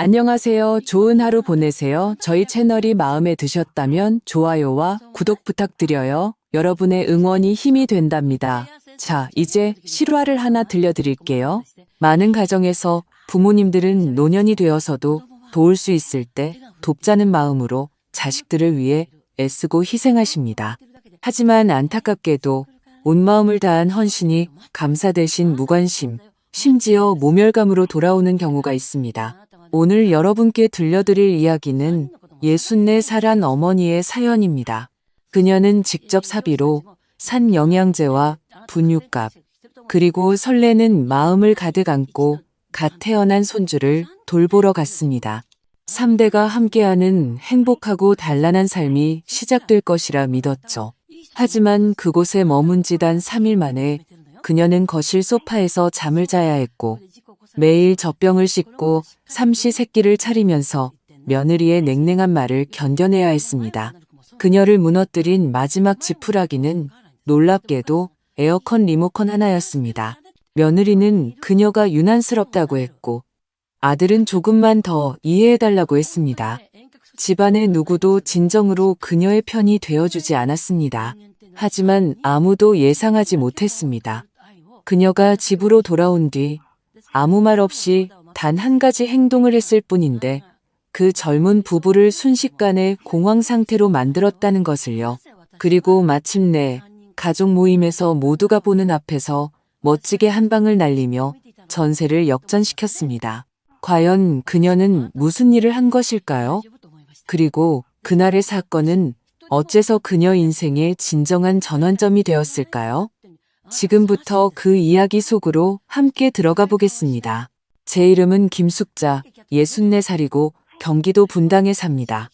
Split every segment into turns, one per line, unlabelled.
안녕하세요. 좋은 하루 보내세요. 저희 채널이 마음에 드셨다면 좋아요와 구독 부탁드려요. 여러분의 응원이 힘이 된답니다. 자, 이제 실화를 하나 들려드릴게요. 많은 가정에서 부모님들은 노년이 되어서도 도울 수 있을 때 돕자는 마음으로 자식들을 위해 애쓰고 희생하십니다. 하지만 안타깝게도 온 마음을 다한 헌신이 감사 대신 무관심, 심지어 모멸감으로 돌아오는 경우가 있습니다. 오늘 여러분께 들려드릴 이야기는 64살 한 어머니의 사연입니다. 그녀는 직접 사비로 산 영양제와 분유값, 그리고 설레는 마음을 가득 안고 갓 태어난 손주를 돌보러 갔습니다. 3대가 함께하는 행복하고 단란한 삶이 시작될 것이라 믿었죠. 하지만 그곳에 머문 지 단 3일 만에 그녀는 거실 소파에서 잠을 자야 했고 매일 젖병을 씻고 삼시세끼를 차리면서 며느리의 냉랭한 말을 견뎌내야 했습니다. 그녀를 무너뜨린 마지막 지푸라기는 놀랍게도 에어컨 리모컨 하나였습니다. 며느리는 그녀가 유난스럽다고 했고 아들은 조금만 더 이해해달라고 했습니다. 집안의 누구도 진정으로 그녀의 편이 되어주지 않았습니다. 하지만 아무도 예상하지 못했습니다. 그녀가 집으로 돌아온 뒤 아무 말 없이 단 한 가지 행동을 했을 뿐인데 그 젊은 부부를 순식간에 공황 상태로 만들었다는 것을요. 그리고 마침내 가족 모임에서 모두가 보는 앞에서 멋지게 한 방을 날리며 전세를 역전시켰습니다. 과연 그녀는 무슨 일을 한 것일까요? 그리고 그날의 사건은 어째서 그녀 인생의 진정한 전환점이 되었을까요? 지금부터 그 이야기 속으로 함께 들어가 보겠습니다. 제 이름은 김숙자, 64살이고 경기도 분당에 삽니다.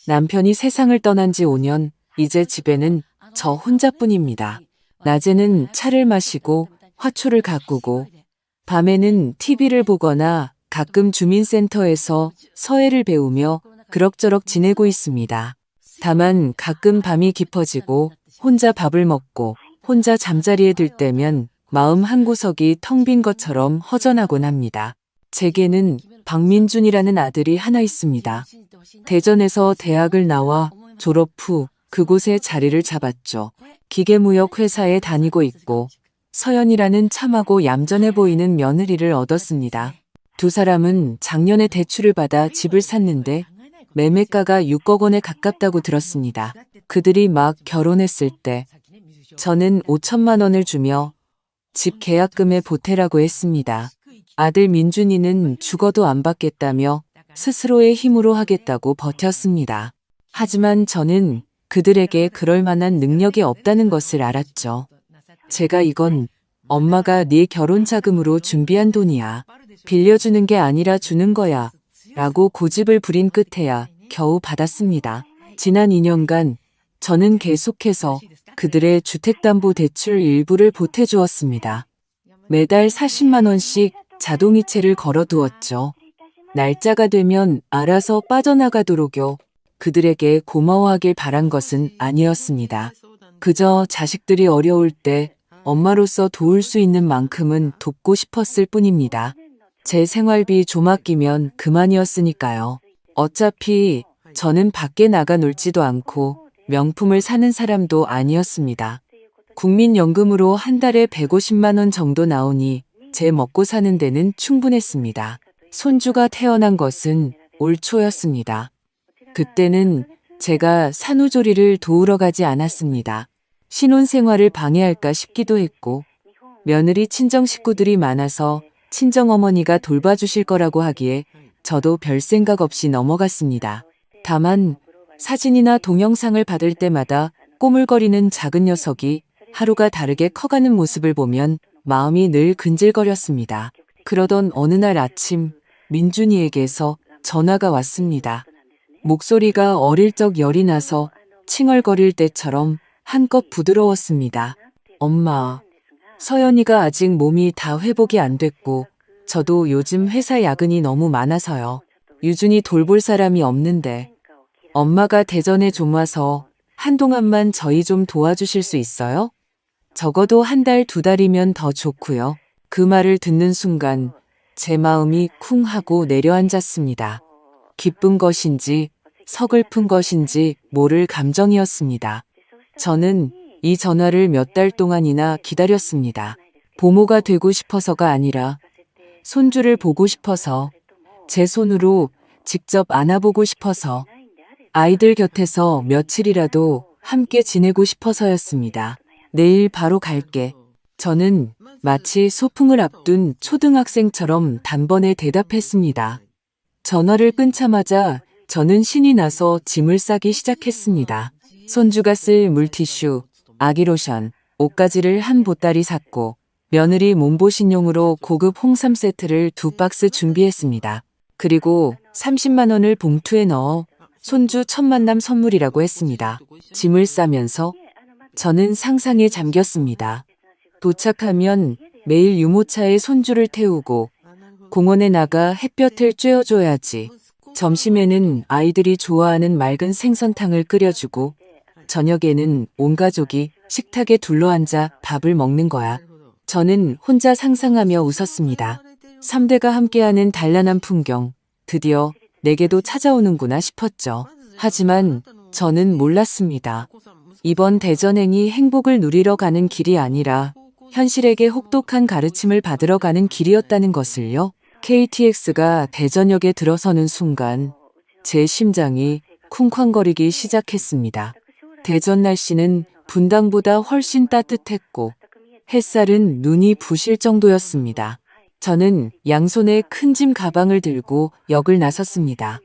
남편이 세상을 떠난 지 5년, 이제 집에는 저 혼자뿐입니다. 낮에는 차를 마시고 화초를 가꾸고 밤에는 TV를 보거나 가끔 주민센터에서 서예를 배우며 그럭저럭 지내고 있습니다. 다만 가끔 밤이 깊어지고 혼자 밥을 먹고 혼자 잠자리에 들 때면 마음 한구석이 텅 빈 것처럼 허전하곤 합니다. 제게는 박민준이라는 아들이 하나 있습니다. 대전에서 대학을 나와 졸업 후 그곳에 자리를 잡았죠. 기계무역 회사에 다니고 있고 서연이라는 참하고 얌전해 보이는 며느리를 얻었습니다. 두 사람은 작년에 대출을 받아 집을 샀는데 매매가가 6억 원에 가깝다고 들었습니다. 그들이 막 결혼했을 때 저는 5천만 원을 주며 집 계약금에 보태라고 했습니다. 아들 민준이는 죽어도 안 받겠다며 스스로의 힘으로 하겠다고 버텼습니다. 하지만 저는 그들에게 그럴 만한 능력이 없다는 것을 알았죠. 제가 이건 엄마가 네 결혼 자금으로 준비한 돈이야. 빌려주는 게 아니라 주는 거야. 라고 고집을 부린 끝에야 겨우 받았습니다. 지난 2년간 저는 계속해서 그들의 주택담보대출 일부를 보태주었습니다. 매달 40만 원씩 자동이체를 걸어두었죠. 날짜가 되면 알아서 빠져나가도록요. 그들에게 고마워하길 바란 것은 아니었습니다. 그저 자식들이 어려울 때 엄마로서 도울 수 있는 만큼은 돕고 싶었을 뿐입니다. 제 생활비 좀 아끼면 그만이었으니까요. 어차피 저는 밖에 나가 놀지도 않고 명품을 사는 사람도 아니었습니다. 국민연금으로 한 달에 150만 원 정도 나오니 제 먹고 사는 데는 충분했습니다. 손주가 태어난 것은 올 초였습니다. 그때는 제가 산후조리를 도우러 가지 않았습니다. 신혼생활을 방해할까 싶기도 했고 며느리 친정 식구들이 많아서 친정어머니가 돌봐주실 거라고 하기에 저도 별 생각 없이 넘어갔습니다. 다만 사진이나 동영상을 받을 때마다 꼬물거리는 작은 녀석이 하루가 다르게 커가는 모습을 보면 마음이 늘 근질거렸습니다. 그러던 어느 날 아침 민준이에게서 전화가 왔습니다. 목소리가 어릴 적 열이 나서 칭얼거릴 때처럼 한껏 부드러웠습니다. 엄마, 서연이가 아직 몸이 다 회복이 안 됐고 저도 요즘 회사 야근이 너무 많아서요. 유준이 돌볼 사람이 없는데 엄마가 대전에 좀 와서 한동안만 저희 좀 도와주실 수 있어요? 적어도 한 달, 두 달이면 더 좋고요. 그 말을 듣는 순간 제 마음이 쿵 하고 내려앉았습니다. 기쁜 것인지 서글픈 것인지 모를 감정이었습니다. 저는 이 전화를 몇 달 동안이나 기다렸습니다. 보모가 되고 싶어서가 아니라 손주를 보고 싶어서, 제 손으로 직접 안아보고 싶어서, 아이들 곁에서 며칠이라도 함께 지내고 싶어서였습니다. 내일 바로 갈게. 저는 마치 소풍을 앞둔 초등학생처럼 단번에 대답했습니다. 전화를 끊자마자 저는 신이 나서 짐을 싸기 시작했습니다. 손주가 쓸 물티슈, 아기 로션, 옷가지를 한 보따리 샀고 며느리 몸보신용으로 고급 홍삼 세트를 2박스 준비했습니다. 그리고 30만 원을 봉투에 넣어 손주 첫 만남 선물이라고 했습니다. 짐을 싸면서 저는 상상에 잠겼습니다. 도착하면 매일 유모차에 손주를 태우고 공원에 나가 햇볕을 쬐어줘야지. 점심에는 아이들이 좋아하는 맑은 생선탕을 끓여주고 저녁에는 온 가족이 식탁에 둘러앉아 밥을 먹는 거야. 저는 혼자 상상하며 웃었습니다. 3대가 함께하는 단란한 풍경, 드디어 내게도 찾아오는구나 싶었죠. 하지만 저는 몰랐습니다. 이번 대전행이 행복을 누리러 가는 길이 아니라 현실에게 혹독한 가르침을 받으러 가는 길이었다는 것을요. KTX가 대전역에 들어서는 순간 제 심장이 쿵쾅거리기 시작했습니다. 대전 날씨는 분당보다 훨씬 따뜻했고 햇살은 눈이 부실 정도였습니다. 저는 양손에 큰 짐 가방을 들고 역을 나섰습니다.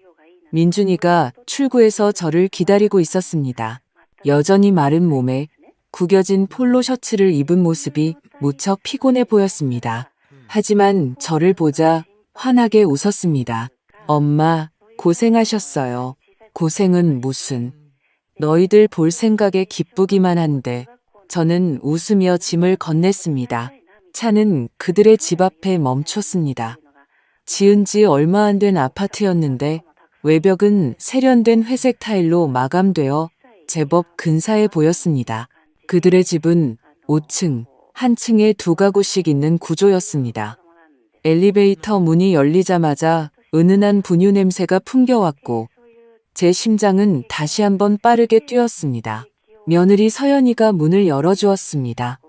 민준이가 출구에서 저를 기다리고 있었습니다. 여전히 마른 몸에 구겨진 폴로 셔츠를 입은 모습이 무척 피곤해 보였습니다. 하지만 저를 보자 환하게 웃었습니다. 엄마, 고생하셨어요. 고생은 무슨. 너희들 볼 생각에 기쁘기만 한데. 저는 웃으며 짐을 건넸습니다. 차는 그들의 집 앞에 멈췄습니다. 지은 지 얼마 안 된 아파트였는데 외벽은 세련된 회색 타일로 마감되어 제법 근사해 보였습니다. 그들의 집은 5층, 한 층에 2가구씩 있는 구조였습니다. 엘리베이터 문이 열리자마자 은은한 분유 냄새가 풍겨왔고 제 심장은 다시 한번 빠르게 뛰었습니다. 며느리 서연이가 문을 열어주었습니다.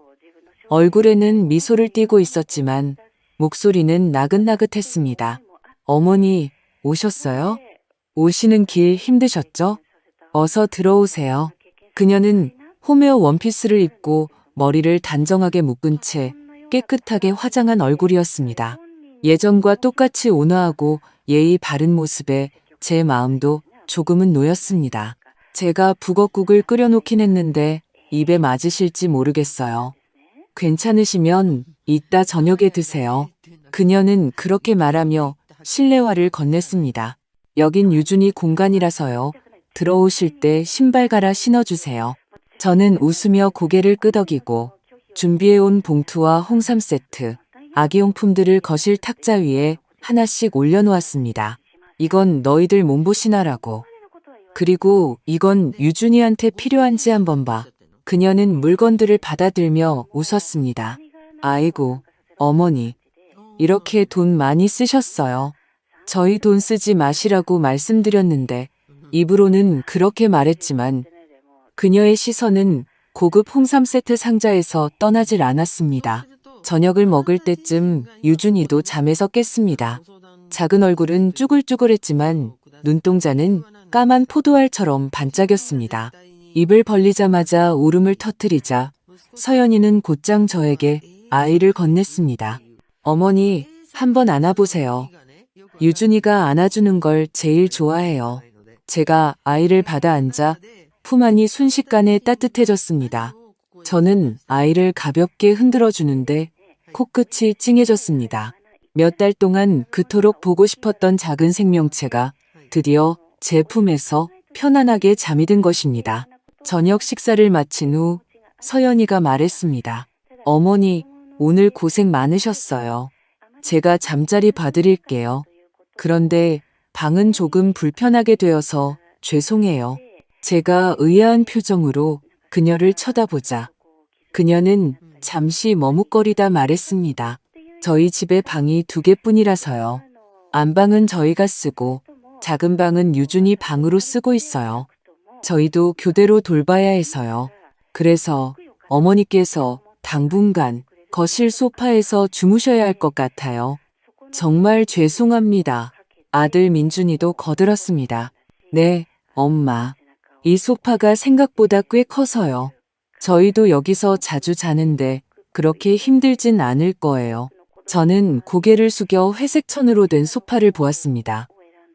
얼굴에는 미소를 띠고 있었지만 목소리는 나긋나긋했습니다. 어머니, 오셨어요? 오시는 길 힘드셨죠? 어서 들어오세요. 그녀는 홈웨어 원피스를 입고 머리를 단정하게 묶은 채 깨끗하게 화장한 얼굴이었습니다. 예전과 똑같이 온화하고 예의 바른 모습에 제 마음도 조금은 놓였습니다. 제가 북엇국을 끓여놓긴 했는데 입에 맞으실지 모르겠어요. 괜찮으시면 이따 저녁에 드세요. 그녀는 그렇게 말하며 실내화를 건넸습니다. 여긴 유준이 공간이라서요. 들어오실 때 신발 갈아 신어주세요. 저는 웃으며 고개를 끄덕이고 준비해온 봉투와 홍삼 세트, 아기용품들을 거실 탁자 위에 하나씩 올려놓았습니다. 이건 너희들 몸보신하라고. 그리고 이건 유준이한테 필요한지 한번 봐. 그녀는 물건들을 받아들며 웃었습니다. 아이고, 어머니. 이렇게 돈 많이 쓰셨어요. 저희 돈 쓰지 마시라고 말씀드렸는데 입으로는 그렇게 말했지만 그녀의 시선은 고급 홍삼 세트 상자에서 떠나질 않았습니다. 저녁을 먹을 때쯤 유준이도 잠에서 깼습니다. 작은 얼굴은 쭈글쭈글했지만 눈동자는 까만 포도알처럼 반짝였습니다. 입을 벌리자마자 울음을 터뜨리자 서연이는 곧장 저에게 아이를 건넸습니다. 어머니, 한번 안아보세요. 유준이가 안아주는 걸 제일 좋아해요. 제가 아이를 받아 앉아 품 안이 순식간에 따뜻해졌습니다. 저는 아이를 가볍게 흔들어 주는데 코끝이 찡해졌습니다. 몇 달 동안 그토록 보고 싶었던 작은 생명체가 드디어 제 품에서 편안하게 잠이 든 것입니다. 저녁 식사를 마친 후 서연이가 말했습니다. 어머니, 오늘 고생 많으셨어요. 제가 잠자리 봐드릴게요. 그런데 방은 조금 불편하게 되어서 죄송해요. 제가 의아한 표정으로 그녀를 쳐다보자 그녀는 잠시 머뭇거리다 말했습니다. 저희 집에 방이 2개뿐이라서요. 안방은 저희가 쓰고 작은 방은 유준이 방으로 쓰고 있어요. 저희도 교대로 돌봐야 해서요. 그래서 어머니께서 당분간 거실 소파에서 주무셔야 할 것 같아요. 정말 죄송합니다. 아들 민준이도 거들었습니다. 네, 엄마. 이 소파가 생각보다 꽤 커서요. 저희도 여기서 자주 자는데 그렇게 힘들진 않을 거예요. 저는 고개를 숙여 회색 천으로 된 소파를 보았습니다.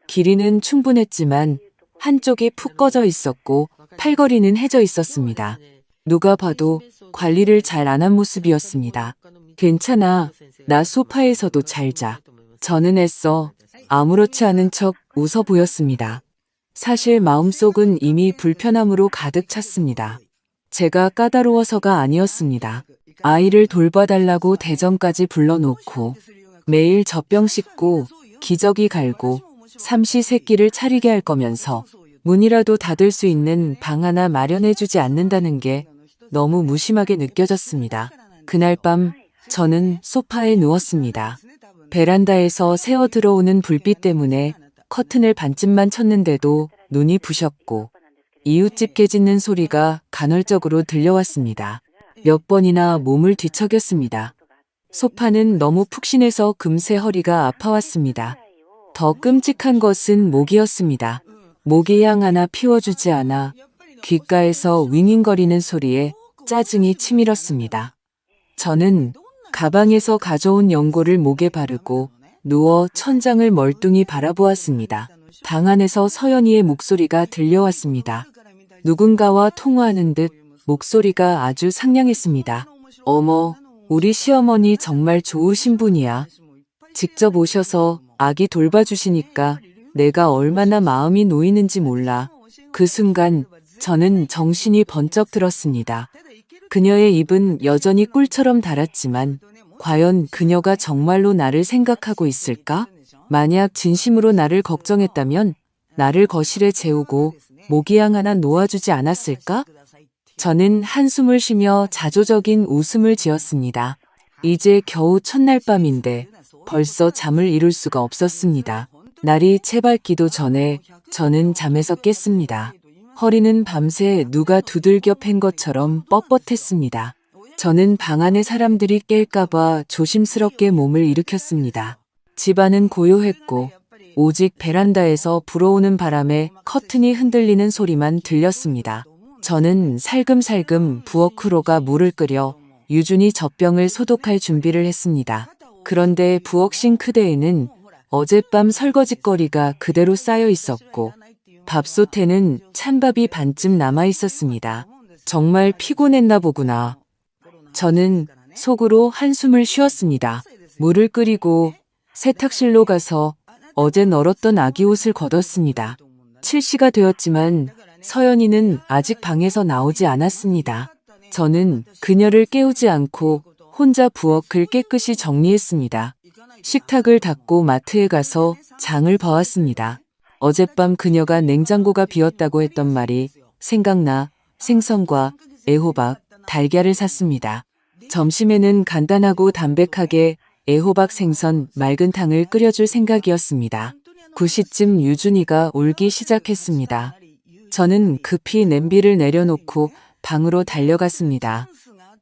길이는 충분했지만 한쪽이 푹 꺼져 있었고 팔걸이는 해져 있었습니다. 누가 봐도 관리를 잘 안 한 모습이었습니다. 괜찮아. 나 소파에서도 잘 자. 저는 애써 아무렇지 않은 척 웃어 보였습니다. 사실 마음속은 이미 불편함으로 가득 찼습니다. 제가 까다로워서가 아니었습니다. 아이를 돌봐달라고 대전까지 불러놓고 매일 젖병 씻고 기저귀 갈고 삼시세끼를 차리게 할 거면서 문이라도 닫을 수 있는 방 하나 마련해주지 않는다는 게 너무 무심하게 느껴졌습니다. 그날 밤 저는 소파에 누웠습니다. 베란다에서 새어 들어오는 불빛 때문에 커튼을 반쯤만 쳤는데도 눈이 부셨고 이웃집 개 짖는 소리가 간헐적으로 들려왔습니다. 몇 번이나 몸을 뒤척였습니다. 소파는 너무 푹신해서 금세 허리가 아파왔습니다. 더 끔찍한 것은 모기였습니다. 모기향 하나 피워주지 않아 귓가에서 윙윙거리는 소리에 짜증이 치밀었습니다. 저는 가방에서 가져온 연고를 목에 바르고 누워 천장을 멀뚱히 바라보았습니다. 방 안에서 서연이의 목소리가 들려왔습니다. 누군가와 통화하는 듯 목소리가 아주 상냥했습니다. 어머, 우리 시어머니 정말 좋으신 분이야. 직접 오셔서 아기 돌봐주시니까 내가 얼마나 마음이 놓이는지 몰라. 그 순간 저는 정신이 번쩍 들었습니다. 그녀의 입은 여전히 꿀처럼 달았지만 과연 그녀가 정말로 나를 생각하고 있을까? 만약 진심으로 나를 걱정했다면 나를 거실에 재우고 모기향 하나 놓아주지 않았을까? 저는 한숨을 쉬며 자조적인 웃음을 지었습니다. 이제 겨우 첫날 밤인데 벌써 잠을 이룰 수가 없었습니다. 날이 채밝기도 전에 저는 잠에서 깼습니다. 허리는 밤새 누가 두들겨 팬 것처럼 뻣뻣했습니다. 저는 방 안에 사람들이 깰까봐 조심스럽게 몸을 일으켰습니다. 집안은 고요했고 오직 베란다에서 불어오는 바람에 커튼이 흔들리는 소리만 들렸습니다. 저는 살금살금 부엌으로가 물을 끓여 유준이 젖병을 소독할 준비를 했습니다. 그런데 부엌 싱크대에는 어젯밤 설거짓거리가 그대로 쌓여 있었고 밥솥에는 찬밥이 반쯤 남아 있었습니다. 정말 피곤했나 보구나. 저는 속으로 한숨을 쉬었습니다. 물을 끓이고 세탁실로 가서 어제 널었던 아기 옷을 걷었습니다. 7시가 되었지만 서연이는 아직 방에서 나오지 않았습니다. 저는 그녀를 깨우지 않고 혼자 부엌을 깨끗이 정리했습니다. 식탁을 닦고 마트에 가서 장을 봐왔습니다. 어젯밤 그녀가 냉장고가 비었다고 했던 말이 생각나 생선과 애호박, 달걀을 샀습니다. 점심에는 간단하고 담백하게 애호박 생선 맑은 탕을 끓여줄 생각이었습니다. 9시쯤 유준이가 울기 시작했습니다. 저는 급히 냄비를 내려놓고 방으로 달려갔습니다.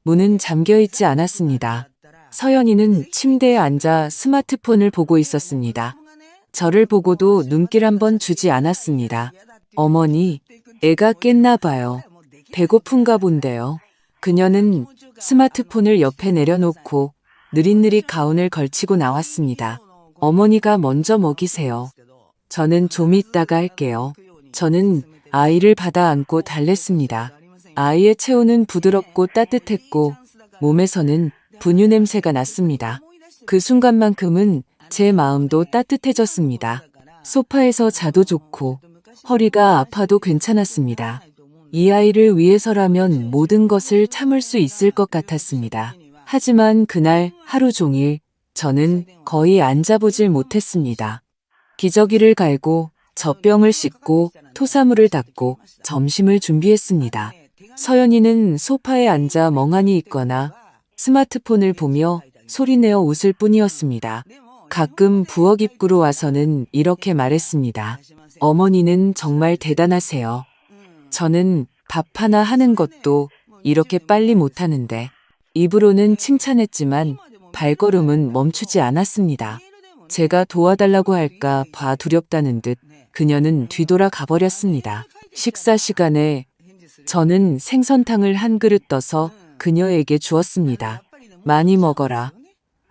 문은 잠겨있지 않았습니다. 서연이는 침대에 앉아 스마트폰을 보고 있었습니다. 저를 보고도 눈길 한번 주지 않았습니다. 어머니, 애가 깼나 봐요. 배고픈가 본데요. 그녀는 스마트폰을 옆에 내려놓고 느릿느릿 가운을 걸치고 나왔습니다. 어머니가 먼저 먹이세요. 저는 좀 이따가 할게요. 저는 아이를 받아 안고 달랬습니다. 아이의 체온은 부드럽고 따뜻했고 몸에서는 분유 냄새가 났습니다. 그 순간만큼은 제 마음도 따뜻해졌습니다. 소파에서 자도 좋고 허리가 아파도 괜찮았습니다. 이 아이를 위해서라면 모든 것을 참을 수 있을 것 같았습니다. 하지만 그날 하루 종일 저는 거의 앉아보질 못했습니다. 기저귀를 갈고 젖병을 씻고 토사물을 닦고 점심을 준비했습니다. 서연이는 소파에 앉아 멍하니 있거나 스마트폰을 보며 소리내어 웃을 뿐이었습니다. 가끔 부엌 입구로 와서는 이렇게 말했습니다. 어머니는 정말 대단하세요. 저는 밥 하나 하는 것도 이렇게 빨리 못하는데. 입으로는 칭찬했지만 발걸음은 멈추지 않았습니다. 제가 도와달라고 할까 봐 두렵다는 듯 그녀는 뒤돌아 가버렸습니다. 식사 시간에 저는 생선탕을 한 그릇 떠서 그녀에게 주었습니다. 많이 먹어라.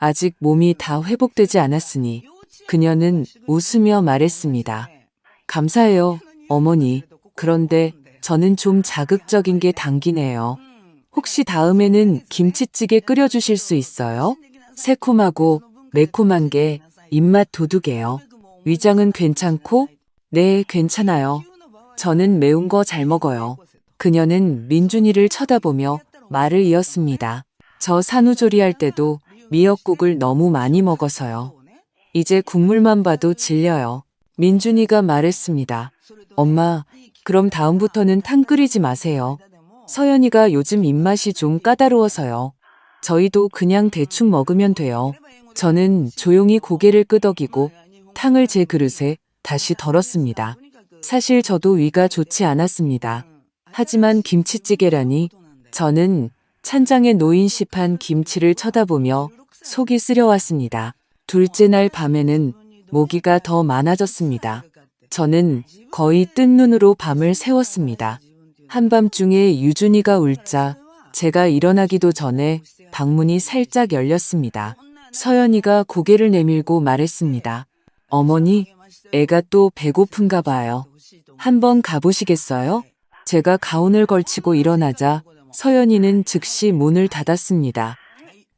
아직 몸이 다 회복되지 않았으니. 그녀는 웃으며 말했습니다. 감사해요, 어머니. 그런데 저는 좀 자극적인 게 당기네요. 혹시 다음에는 김치찌개 끓여주실 수 있어요? 새콤하고 매콤한 게 입맛 도둑이에요. 위장은 괜찮고? 네, 괜찮아요. 저는 매운 거 잘 먹어요. 그녀는 민준이를 쳐다보며 말을 이었습니다. 저 산후조리할 때도 미역국을 너무 많이 먹어서요. 이제 국물만 봐도 질려요. 민준이가 말했습니다. 엄마, 그럼 다음부터는 탕 끓이지 마세요. 서연이가 요즘 입맛이 좀 까다로워서요. 저희도 그냥 대충 먹으면 돼요. 저는 조용히 고개를 끄덕이고 탕을 제 그릇에 다시 덜었습니다. 사실 저도 위가 좋지 않았습니다. 하지만 김치찌개라니. 저는 찬장에 놓인 시판 김치를 쳐다보며 속이 쓰려왔습니다. 둘째 날 밤에는 모기가 더 많아졌습니다. 저는 거의 뜬 눈으로 밤을 새웠습니다. 한밤중에 유준이가 울자 제가 일어나기도 전에 방문이 살짝 열렸습니다. 서연이가 고개를 내밀고 말했습니다. 어머니, 애가 또 배고픈가 봐요. 한번 가보시겠어요? 제가 가운을 걸치고 일어나자 서연이는 즉시 문을 닫았습니다.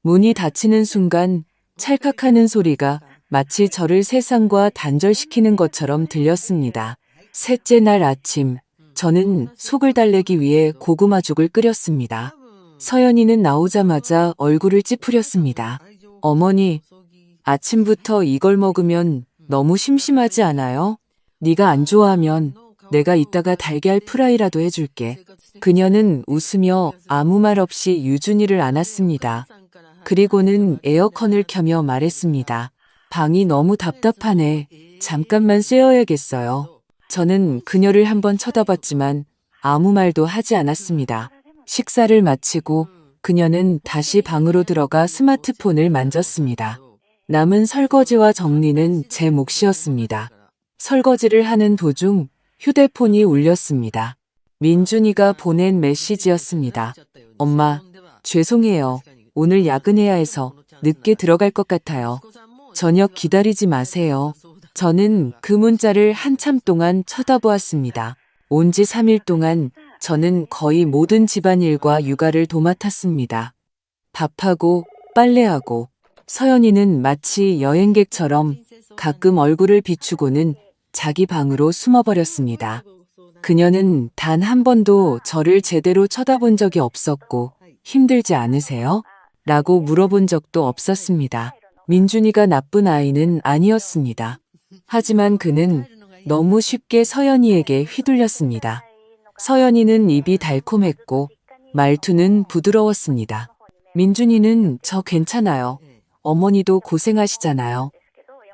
문이 닫히는 순간 찰칵하는 소리가 마치 저를 세상과 단절시키는 것처럼 들렸습니다. 셋째 날 아침, 저는 속을 달래기 위해 고구마죽을 끓였습니다. 서연이는 나오자마자 얼굴을 찌푸렸습니다. 어머니, 아침부터 이걸 먹으면 너무 심심하지 않아요? 네가 안 좋아하면 내가 이따가 달걀 프라이라도 해줄게. 그녀는 웃으며 아무 말 없이 유준이를 안았습니다. 그리고는 에어컨을 켜며 말했습니다. 방이 너무 답답하네. 잠깐만 쐬어야겠어요. 저는 그녀를 한번 쳐다봤지만 아무 말도 하지 않았습니다. 식사를 마치고 그녀는 다시 방으로 들어가 스마트폰을 만졌습니다. 남은 설거지와 정리는 제 몫이었습니다. 설거지를 하는 도중 휴대폰이 울렸습니다. 민준이가 보낸 메시지였습니다. 엄마, 죄송해요. 오늘 야근해야 해서 늦게 들어갈 것 같아요. 저녁 기다리지 마세요. 저는 그 문자를 한참 동안 쳐다보았습니다. 온 지 3일 동안 저는 거의 모든 집안일과 육아를 도맡았습니다. 밥하고 빨래하고 서연이는 마치 여행객처럼 가끔 얼굴을 비추고는 자기 방으로 숨어버렸습니다. 그녀는 단 한 번도 저를 제대로 쳐다본 적이 없었고 힘들지 않으세요? 라고 물어본 적도 없었습니다. 민준이가 나쁜 아이는 아니었습니다. 하지만 그는 너무 쉽게 서연이에게 휘둘렸습니다. 서연이는 입이 달콤했고 말투는 부드러웠습니다. 민준이는 저 괜찮아요. 어머니도 고생하시잖아요.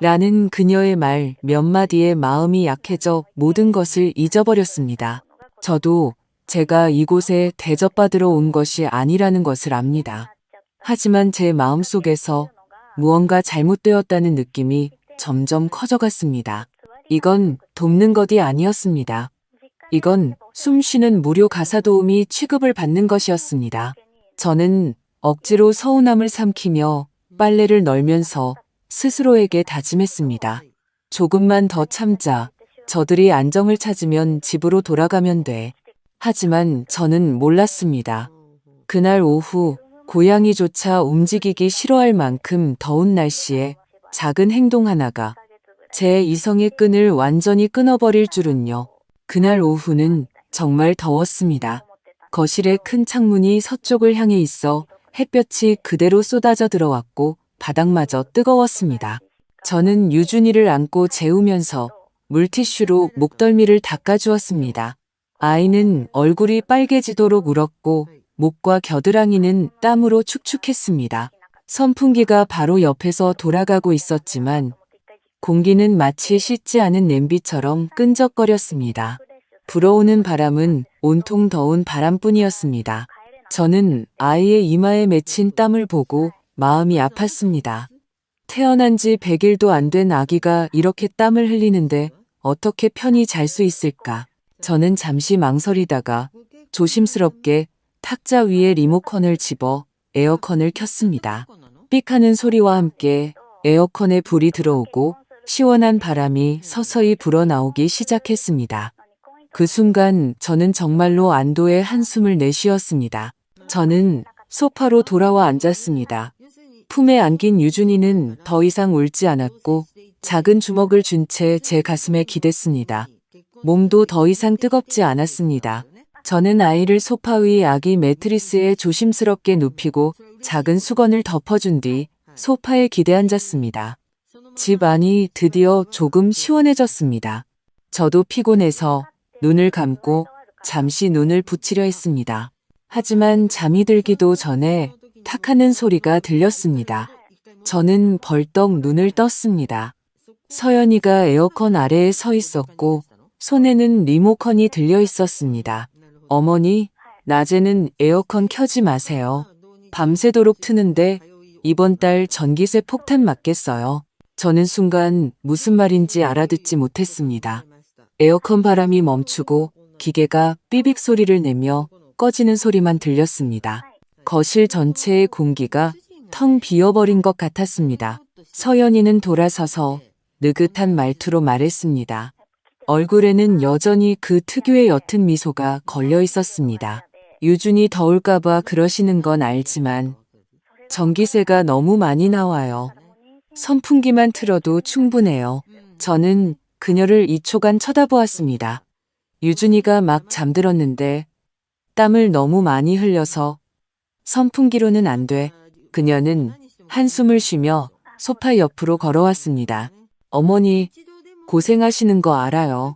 라는 그녀의 말 몇 마디에 마음이 약해져 모든 것을 잊어버렸습니다. 저도 제가 이곳에 대접받으러 온 것이 아니라는 것을 압니다. 하지만 제 마음속에서 무언가 잘못되었다는 느낌이 점점 커져갔습니다. 이건 돕는 것이 아니었습니다. 이건 숨쉬는 무료 가사도우미 취급을 받는 것이었습니다. 저는 억지로 서운함을 삼키며 빨래를 널면서 스스로에게 다짐했습니다. 조금만 더 참자. 저들이 안정을 찾으면 집으로 돌아가면 돼. 하지만 저는 몰랐습니다. 그날 오후 고양이조차 움직이기 싫어할 만큼 더운 날씨에 작은 행동 하나가 제 이성의 끈을 완전히 끊어버릴 줄은요. 그날 오후는 정말 더웠습니다. 거실의 큰 창문이 서쪽을 향해 있어 햇볕이 그대로 쏟아져 들어왔고 바닥마저 뜨거웠습니다. 저는 유준이를 안고 재우면서 물티슈로 목덜미를 닦아주었습니다. 아이는 얼굴이 빨개지도록 울었고 목과 겨드랑이는 땀으로 축축했습니다. 선풍기가 바로 옆에서 돌아가고 있었지만 공기는 마치 씻지 않은 냄비처럼 끈적거렸습니다. 불어오는 바람은 온통 더운 바람뿐이었습니다. 저는 아이의 이마에 맺힌 땀을 보고 마음이 아팠습니다. 태어난 지 100일도 안 된 아기가 이렇게 땀을 흘리는데 어떻게 편히 잘 수 있을까? 저는 잠시 망설이다가 조심스럽게 탁자 위에 리모컨을 집어 에어컨을 켰습니다. 삑 하는 소리와 함께 에어컨에 불이 들어오고 시원한 바람이 서서히 불어나오기 시작했습니다. 그 순간 저는 정말로 안도의 한숨을 내쉬었습니다. 저는 소파로 돌아와 앉았습니다. 품에 안긴 유준이는 더 이상 울지 않았고 작은 주먹을 쥔 채 제 가슴에 기댔습니다. 몸도 더 이상 뜨겁지 않았습니다. 저는 아이를 소파 위 아기 매트리스에 조심스럽게 눕히고 작은 수건을 덮어준 뒤 소파에 기대앉았습니다. 집 안이 드디어 조금 시원해졌습니다. 저도 피곤해서 눈을 감고 잠시 눈을 붙이려 했습니다. 하지만 잠이 들기도 전에 탁 하는 소리가 들렸습니다. 저는 벌떡 눈을 떴습니다. 서연이가 에어컨 아래에 서 있었고 손에는 리모컨이 들려 있었습니다. 어머니, 낮에는 에어컨 켜지 마세요. 밤새도록 트는데 이번 달 전기세 폭탄 맞겠어요. 저는 순간 무슨 말인지 알아듣지 못했습니다. 에어컨 바람이 멈추고 기계가 삐빅 소리를 내며 꺼지는 소리만 들렸습니다. 거실 전체의 공기가 텅 비어버린 것 같았습니다. 서연이는 돌아서서 느긋한 말투로 말했습니다. 얼굴에는 여전히 그 특유의 옅은 미소가 걸려 있었습니다. 유준이 더울까봐 그러시는 건 알지만 전기세가 너무 많이 나와요. 선풍기만 틀어도 충분해요. 저는 그녀를 2초간 쳐다보았습니다. 유준이가 막 잠들었는데 땀을 너무 많이 흘려서 선풍기로는 안 돼. 그녀는 한숨을 쉬며 소파 옆으로 걸어왔습니다. 어머니, 고생하시는 거 알아요.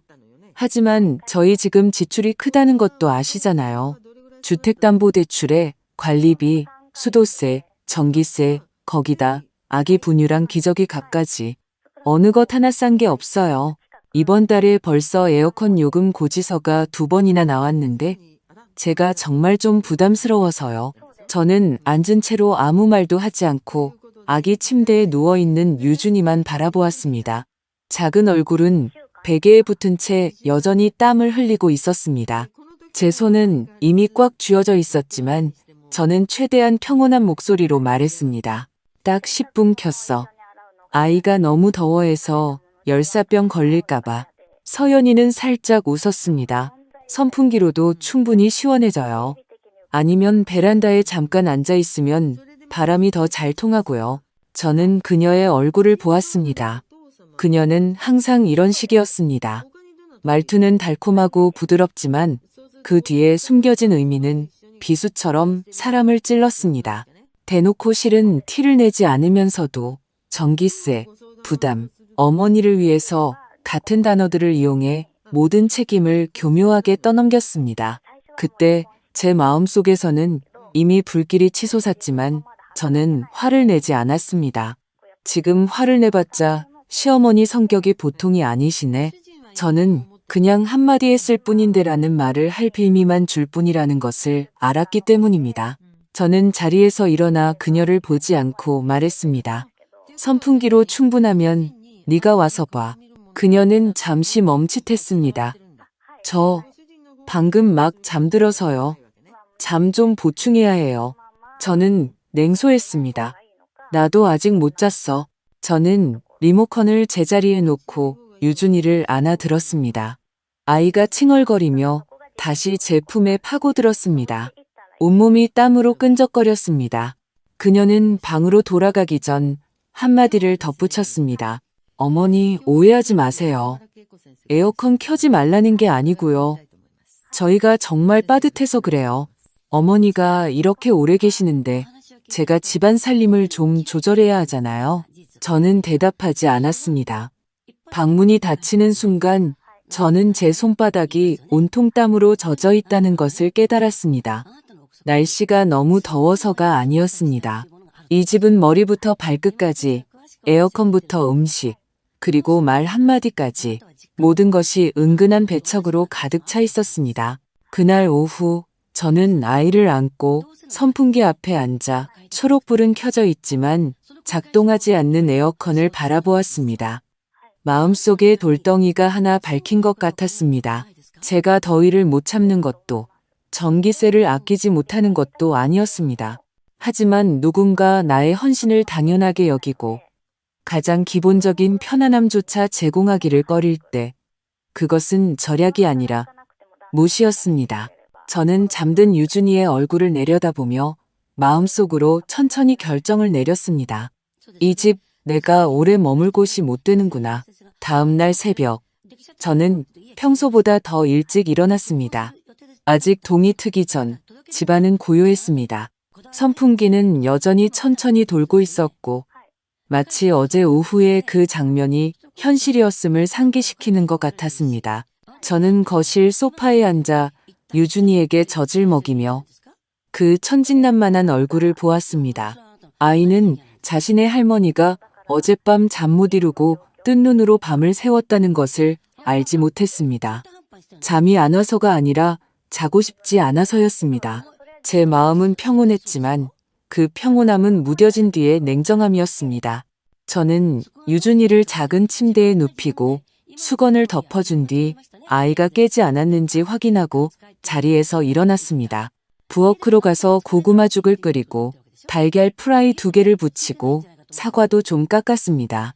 하지만 저희 지금 지출이 크다는 것도 아시잖아요. 주택담보대출에 관리비, 수도세, 전기세, 거기다 아기 분유랑 기저귀 값까지 어느 것 하나 싼 게 없어요. 이번 달에 벌써 에어컨 요금 고지서가 2번이나 나왔는데 제가 정말 좀 부담스러워서요. 저는 앉은 채로 아무 말도 하지 않고 아기 침대에 누워있는 유준이만 바라보았습니다. 작은 얼굴은 베개에 붙은 채 여전히 땀을 흘리고 있었습니다. 제 손은 이미 꽉 쥐어져 있었지만 저는 최대한 평온한 목소리로 말했습니다. 딱 10분 켰어. 아이가 너무 더워해서 열사병 걸릴까봐. 서연이는 살짝 웃었습니다. 선풍기로도 충분히 시원해져요. 아니면 베란다에 잠깐 앉아있으면 바람이 더 잘 통하고요. 저는 그녀의 얼굴을 보았습니다. 그녀는 항상 이런 식이었습니다. 말투는 달콤하고 부드럽지만 그 뒤에 숨겨진 의미는 비수처럼 사람을 찔렀습니다. 대놓고 싫은 티를 내지 않으면서도 전기세, 부담, 어머니를 위해서 같은 단어들을 이용해 모든 책임을 교묘하게 떠넘겼습니다. 그때 제 마음속에서는 이미 불길이 치솟았지만 저는 화를 내지 않았습니다. 지금 화를 내봤자 시어머니 성격이 보통이 아니시네. 저는 그냥 한마디 했을 뿐인데라는 말을 할 빌미만 줄 뿐이라는 것을 알았기 때문입니다. 저는 자리에서 일어나 그녀를 보지 않고 말했습니다. 선풍기로 충분하면 네가 와서 봐. 그녀는 잠시 멈칫했습니다. 저 방금 막 잠들어서요. 잠 좀 보충해야 해요. 저는 냉소했습니다. 나도 아직 못 잤어. 저는 리모컨을 제자리에 놓고 유준이를 안아들었습니다. 아이가 칭얼거리며 다시 제 품에 파고들었습니다. 온몸이 땀으로 끈적거렸습니다. 그녀는 방으로 돌아가기 전 한마디를 덧붙였습니다. 어머니, 오해하지 마세요. 에어컨 켜지 말라는 게 아니고요. 저희가 정말 빠듯해서 그래요. 어머니가 이렇게 오래 계시는데 제가 집안 살림을 좀 조절해야 하잖아요. 저는 대답하지 않았습니다. 방문이 닫히는 순간 저는 제 손바닥이 온통 땀으로 젖어 있다는 것을 깨달았습니다. 날씨가 너무 더워서가 아니었습니다. 이 집은 머리부터 발끝까지, 에어컨부터 음식, 그리고 말 한마디까지 모든 것이 은근한 배척으로 가득 차 있었습니다. 그날 오후 저는 아이를 안고 선풍기 앞에 앉아 초록불은 켜져 있지만 작동하지 않는 에어컨을 바라보았습니다. 마음속에 돌덩이가 하나 밝힌 것 같았습니다. 제가 더위를 못 참는 것도 전기세를 아끼지 못하는 것도 아니었습니다. 하지만 누군가 나의 헌신을 당연하게 여기고 가장 기본적인 편안함조차 제공하기를 꺼릴 때 그것은 절약이 아니라 무시였습니다. 저는 잠든 유준이의 얼굴을 내려다보며 마음속으로 천천히 결정을 내렸습니다. 이 집 내가 오래 머물 곳이 못 되는구나. 다음 날 새벽 저는 평소보다 더 일찍 일어났습니다. 아직 동이 트기 전 집안은 고요했습니다. 선풍기는 여전히 천천히 돌고 있었고 마치 어제 오후의 그 장면이 현실이었음을 상기시키는 것 같았습니다. 저는 거실 소파에 앉아 유준이에게 젖을 먹이며 그 천진난만한 얼굴을 보았습니다. 아이는 자신의 할머니가 어젯밤 잠 못 이루고 뜬 눈으로 밤을 새웠다는 것을 알지 못했습니다. 잠이 안 와서가 아니라 자고 싶지 않아서였습니다. 제 마음은 평온했지만 그 평온함은 무뎌진 뒤의 냉정함이었습니다. 저는 유준이를 작은 침대에 눕히고 수건을 덮어준 뒤 아이가 깨지 않았는지 확인하고 자리에서 일어났습니다. 부엌으로 가서 고구마죽을 끓이고 달걀 프라이 2개를 부치고 사과도 좀 깎았습니다.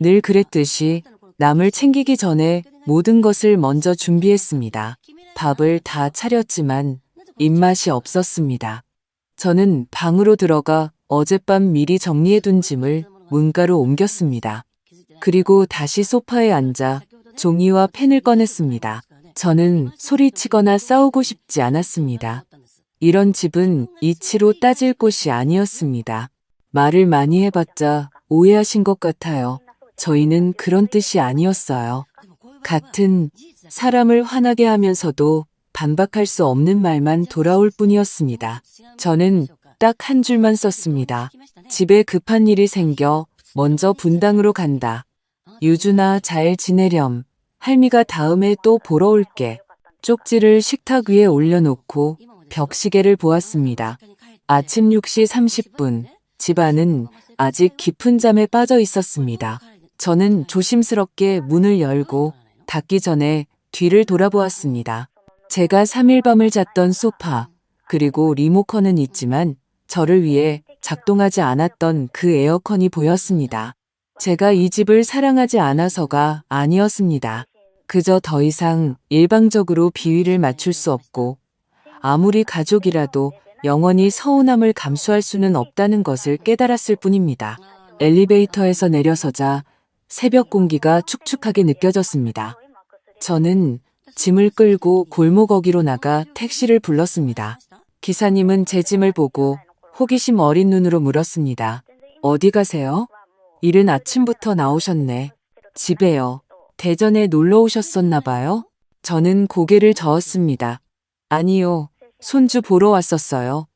늘 그랬듯이 남을 챙기기 전에 모든 것을 먼저 준비했습니다. 밥을 다 차렸지만 입맛이 없었습니다. 저는 방으로 들어가 어젯밤 미리 정리해둔 짐을 문가로 옮겼습니다. 그리고 다시 소파에 앉아 종이와 펜을 꺼냈습니다. 저는 소리치거나 싸우고 싶지 않았습니다. 이런 집은 이치로 따질 곳이 아니었습니다. 말을 많이 해봤자 오해하신 것 같아요. 저희는 그런 뜻이 아니었어요. 같은 사람을 화나게 하면서도 반박할 수 없는 말만 돌아올 뿐이었습니다. 저는 딱 한 줄만 썼습니다. 집에 급한 일이 생겨 먼저 분당으로 간다. 유준아 잘 지내렴. 할미가 다음에 또 보러 올게. 쪽지를 식탁 위에 올려놓고 벽시계를 보았습니다. 아침 6시 30분. 집안은 아직 깊은 잠에 빠져 있었습니다. 저는 조심스럽게 문을 열고 닫기 전에 뒤를 돌아보았습니다. 제가 3일 밤을 잤던 소파, 그리고 리모컨은 있지만 저를 위해 작동하지 않았던 그 에어컨이 보였습니다. 제가 이 집을 사랑하지 않아서가 아니었습니다. 그저 더 이상 일방적으로 비위를 맞출 수 없고 아무리 가족이라도 영원히 서운함을 감수할 수는 없다는 것을 깨달았을 뿐입니다. 엘리베이터에서 내려서자 새벽 공기가 축축하게 느껴졌습니다. 저는 짐을 끌고 골목 어귀로 나가 택시를 불렀습니다. 기사님은 제 짐을 보고 호기심 어린 눈으로 물었습니다. 어디 가세요? 이른 아침부터 나오셨네. 집에요. 대전에 놀러 오셨었나 봐요? 저는 고개를 저었습니다. 아니요. 손주 보러 왔었어요.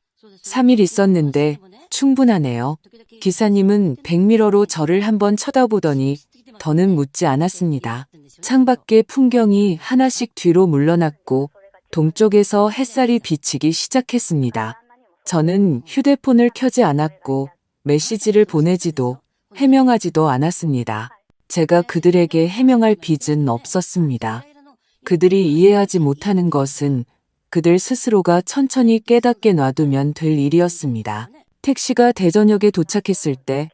3일 있었는데 충분하네요. 기사님은 백미러로 저를 한번 쳐다보더니 더는 묻지 않았습니다. 창밖의 풍경이 하나씩 뒤로 물러났고 동쪽에서 햇살이 비치기 시작했습니다. 저는 휴대폰을 켜지 않았고 메시지를 보내지도 해명하지도 않았습니다. 제가 그들에게 해명할 빚은 없었습니다. 그들이 이해하지 못하는 것은 그들 스스로가 천천히 깨닫게 놔두면 될 일이었습니다. 택시가 대전역에 도착했을 때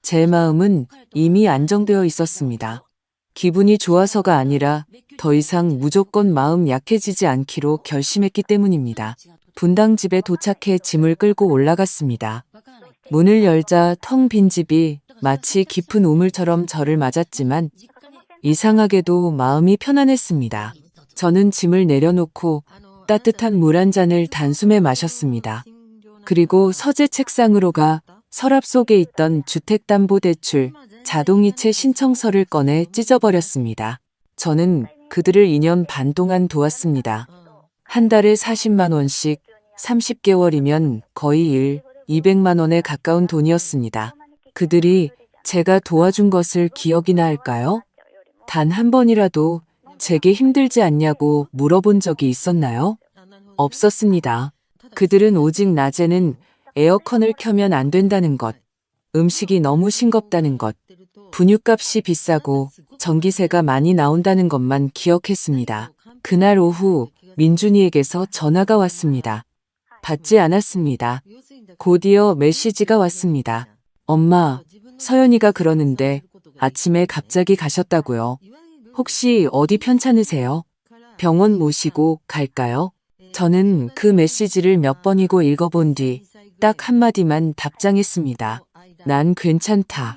제 마음은 이미 안정되어 있었습니다. 기분이 좋아서가 아니라 더 이상 무조건 마음 약해지지 않기로 결심했기 때문입니다. 분당집에 도착해 짐을 끌고 올라갔습니다. 문을 열자 텅 빈 집이 마치 깊은 우물처럼 저를 맞았지만 이상하게도 마음이 편안했습니다. 저는 짐을 내려놓고 따뜻한 물 한 잔을 단숨에 마셨습니다. 그리고 서재 책상으로 가 서랍 속에 있던 주택담보대출 자동이체 신청서를 꺼내 찢어버렸습니다. 저는 그들을 2년 반 동안 도왔습니다. 한 달에 40만 원씩 30개월이면 거의 1, 200만 원에 가까운 돈이었습니다. 그들이 제가 도와준 것을 기억이나 할까요? 단 한 번이라도 제게 힘들지 않냐고 물어본 적이 있었나요? 없었습니다. 그들은 오직 낮에는 에어컨을 켜면 안 된다는 것, 음식이 너무 싱겁다는 것, 분유값이 비싸고 전기세가 많이 나온다는 것만 기억했습니다. 그날 오후 민준이에게서 전화가 왔습니다. 받지 않았습니다. 곧이어 메시지가 왔습니다. 엄마, 서연이가 그러는데 아침에 갑자기 가셨다고요. 혹시 어디 편찮으세요? 병원 모시고 갈까요? 저는 그 메시지를 몇 번이고 읽어본 뒤 딱 한마디만 답장했습니다. 난 괜찮다.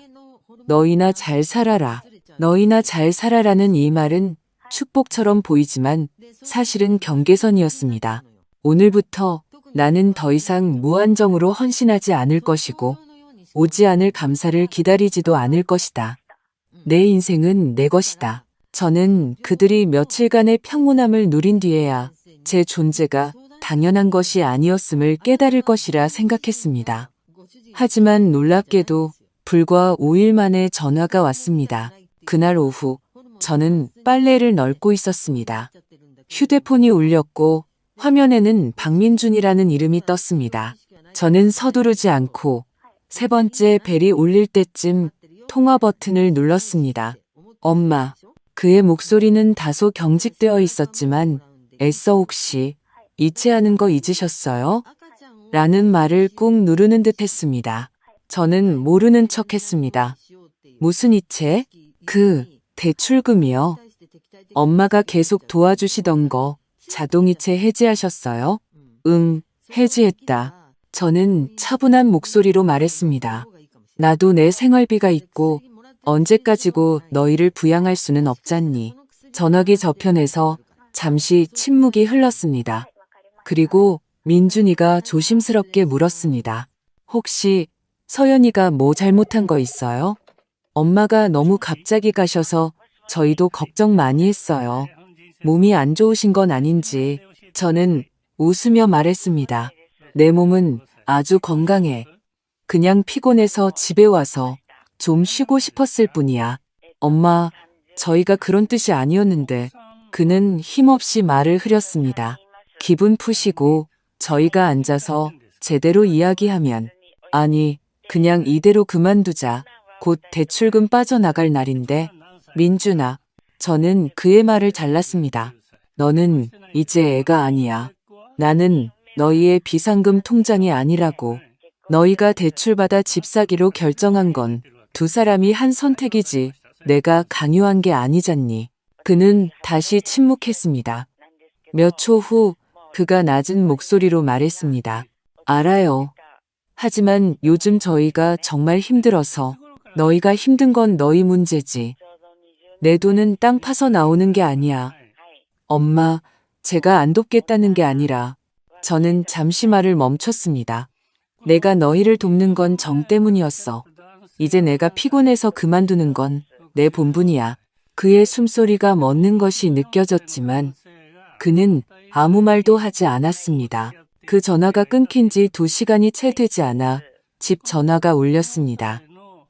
너희나 잘 살아라. 너희나 잘 살아라는 이 말은 축복처럼 보이지만 사실은 경계선이었습니다. 오늘부터 나는 더 이상 무한정으로 헌신하지 않을 것이고 오지 않을 감사를 기다리지도 않을 것이다. 내 인생은 내 것이다. 저는 그들이 며칠간의 평온함을 누린 뒤에야 제 존재가 당연한 것이 아니었음을 깨달을 것이라 생각했습니다. 하지만 놀랍게도 불과 5일 만에 전화가 왔습니다. 그날 오후 저는 빨래를 널고 있었습니다. 휴대폰이 울렸고 화면에는 박민준이라는 이름이 떴습니다. 저는 서두르지 않고 세 번째 벨이 울릴 때쯤 통화 버튼을 눌렀습니다. 엄마, 그의 목소리는 다소 경직되어 있었지만 애써 혹시 이체하는 거 잊으셨어요? 라는 말을 꾹 누르는 듯 했습니다. 저는 모르는 척 했습니다. 무슨 이체? 대출금이요. 엄마가 계속 도와주시던 거 자동이체 해지하셨어요? 응, 해지했다. 저는 차분한 목소리로 말했습니다. 나도 내 생활비가 있고 언제까지고 너희를 부양할 수는 없잖니. 전화기 저편에서 잠시 침묵이 흘렀습니다. 그리고 민준이가 조심스럽게 물었습니다. 혹시 서연이가 뭐 잘못한 거 있어요? 엄마가 너무 갑자기 가셔서 저희도 걱정 많이 했어요. 몸이 안 좋으신 건 아닌지 저는 웃으며 말했습니다. 내 몸은 아주 건강해. 그냥 피곤해서 집에 와서 좀 쉬고 싶었을 뿐이야. 엄마, 저희가 그런 뜻이 아니었는데. 그는 힘없이 말을 흐렸습니다. 기분 푸시고 저희가 앉아서 제대로 이야기하면 아니, 그냥 이대로 그만두자. 곧 대출금 빠져나갈 날인데. 민준아, 저는 그의 말을 잘랐습니다. 너는 이제 애가 아니야. 나는 너희의 비상금 통장이 아니라고. 너희가 대출받아 집 사기로 결정한 건 두 사람이 한 선택이지 내가 강요한 게 아니잖니. 그는 다시 침묵했습니다. 몇 초 후 그가 낮은 목소리로 말했습니다. 알아요. 하지만 요즘 저희가 정말 힘들어서. 너희가 힘든 건 너희 문제지. 내 돈은 땅 파서 나오는 게 아니야. 엄마, 제가 안 돕겠다는 게 아니라. 저는 잠시 말을 멈췄습니다. 내가 너희를 돕는 건 정 때문이었어. 이제 내가 피곤해서 그만두는 건 내 본분이야. 그의 숨소리가 멎는 것이 느껴졌지만 그는 아무 말도 하지 않았습니다. 그 전화가 끊긴 지 2시간이 채 되지 않아 집 전화가 울렸습니다.